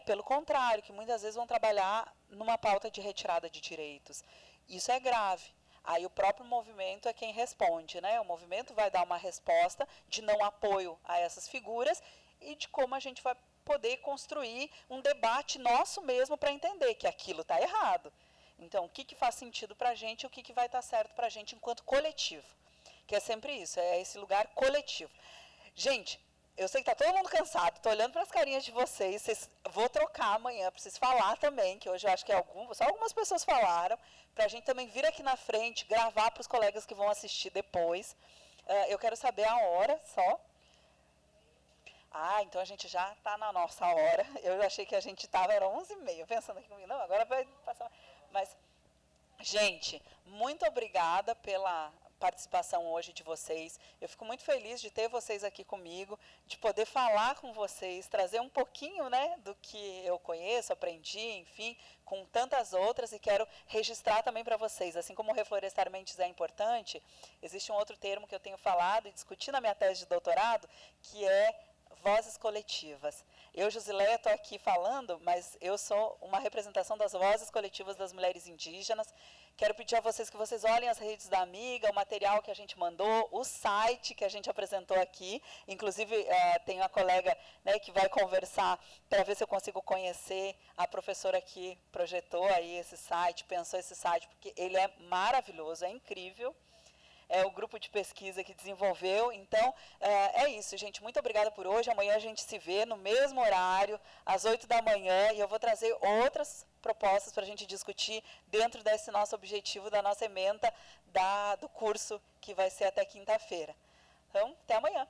S1: Pelo contrário, que muitas vezes vão trabalhar numa pauta de retirada de direitos. Isso é grave. Aí o próprio movimento é quem responde, né? O movimento vai dar uma resposta de não apoio a essas figuras e de como a gente vai poder construir um debate nosso mesmo para entender que aquilo está errado. Então, o que faz sentido para a gente e o que vai estar certo para a gente enquanto coletivo. Que é sempre isso, é esse lugar coletivo. Gente, eu sei que está todo mundo cansado, estou olhando para as carinhas de vocês, vou trocar amanhã para vocês falar também, que hoje eu acho que só algumas pessoas falaram, para a gente também vir aqui na frente, gravar para os colegas que vão assistir depois. Eu quero saber a hora só. Então a gente já está na nossa hora. Eu achei que a gente estava, era 11h30, pensando aqui comigo. Não, agora vai passar. Mas, gente, muito obrigada pela participação hoje de vocês. Eu fico muito feliz de ter vocês aqui comigo, de poder falar com vocês, trazer um pouquinho, né, do que eu conheço, aprendi, enfim, com tantas outras, e quero registrar também para vocês. Assim como o reflorestar mentes é importante, existe um outro termo que eu tenho falado e discuti na minha tese de doutorado, que é vozes coletivas. Eu, Josileia, estou aqui falando, mas eu sou uma representação das vozes coletivas das mulheres indígenas. Quero pedir a vocês que vocês olhem as redes da Amiga, o material que a gente mandou, o site que a gente apresentou aqui. Inclusive, tem uma colega, né, que vai conversar para ver se eu consigo conhecer a professora que projetou aí esse site, pensou esse site, porque ele é maravilhoso, é incrível. É o grupo de pesquisa que desenvolveu. Então, é isso, gente. Muito obrigada por hoje. Amanhã a gente se vê no mesmo horário, às 8h, e eu vou trazer outras propostas para a gente discutir dentro desse nosso objetivo, da nossa ementa do curso, que vai ser até quinta-feira. Então, até amanhã.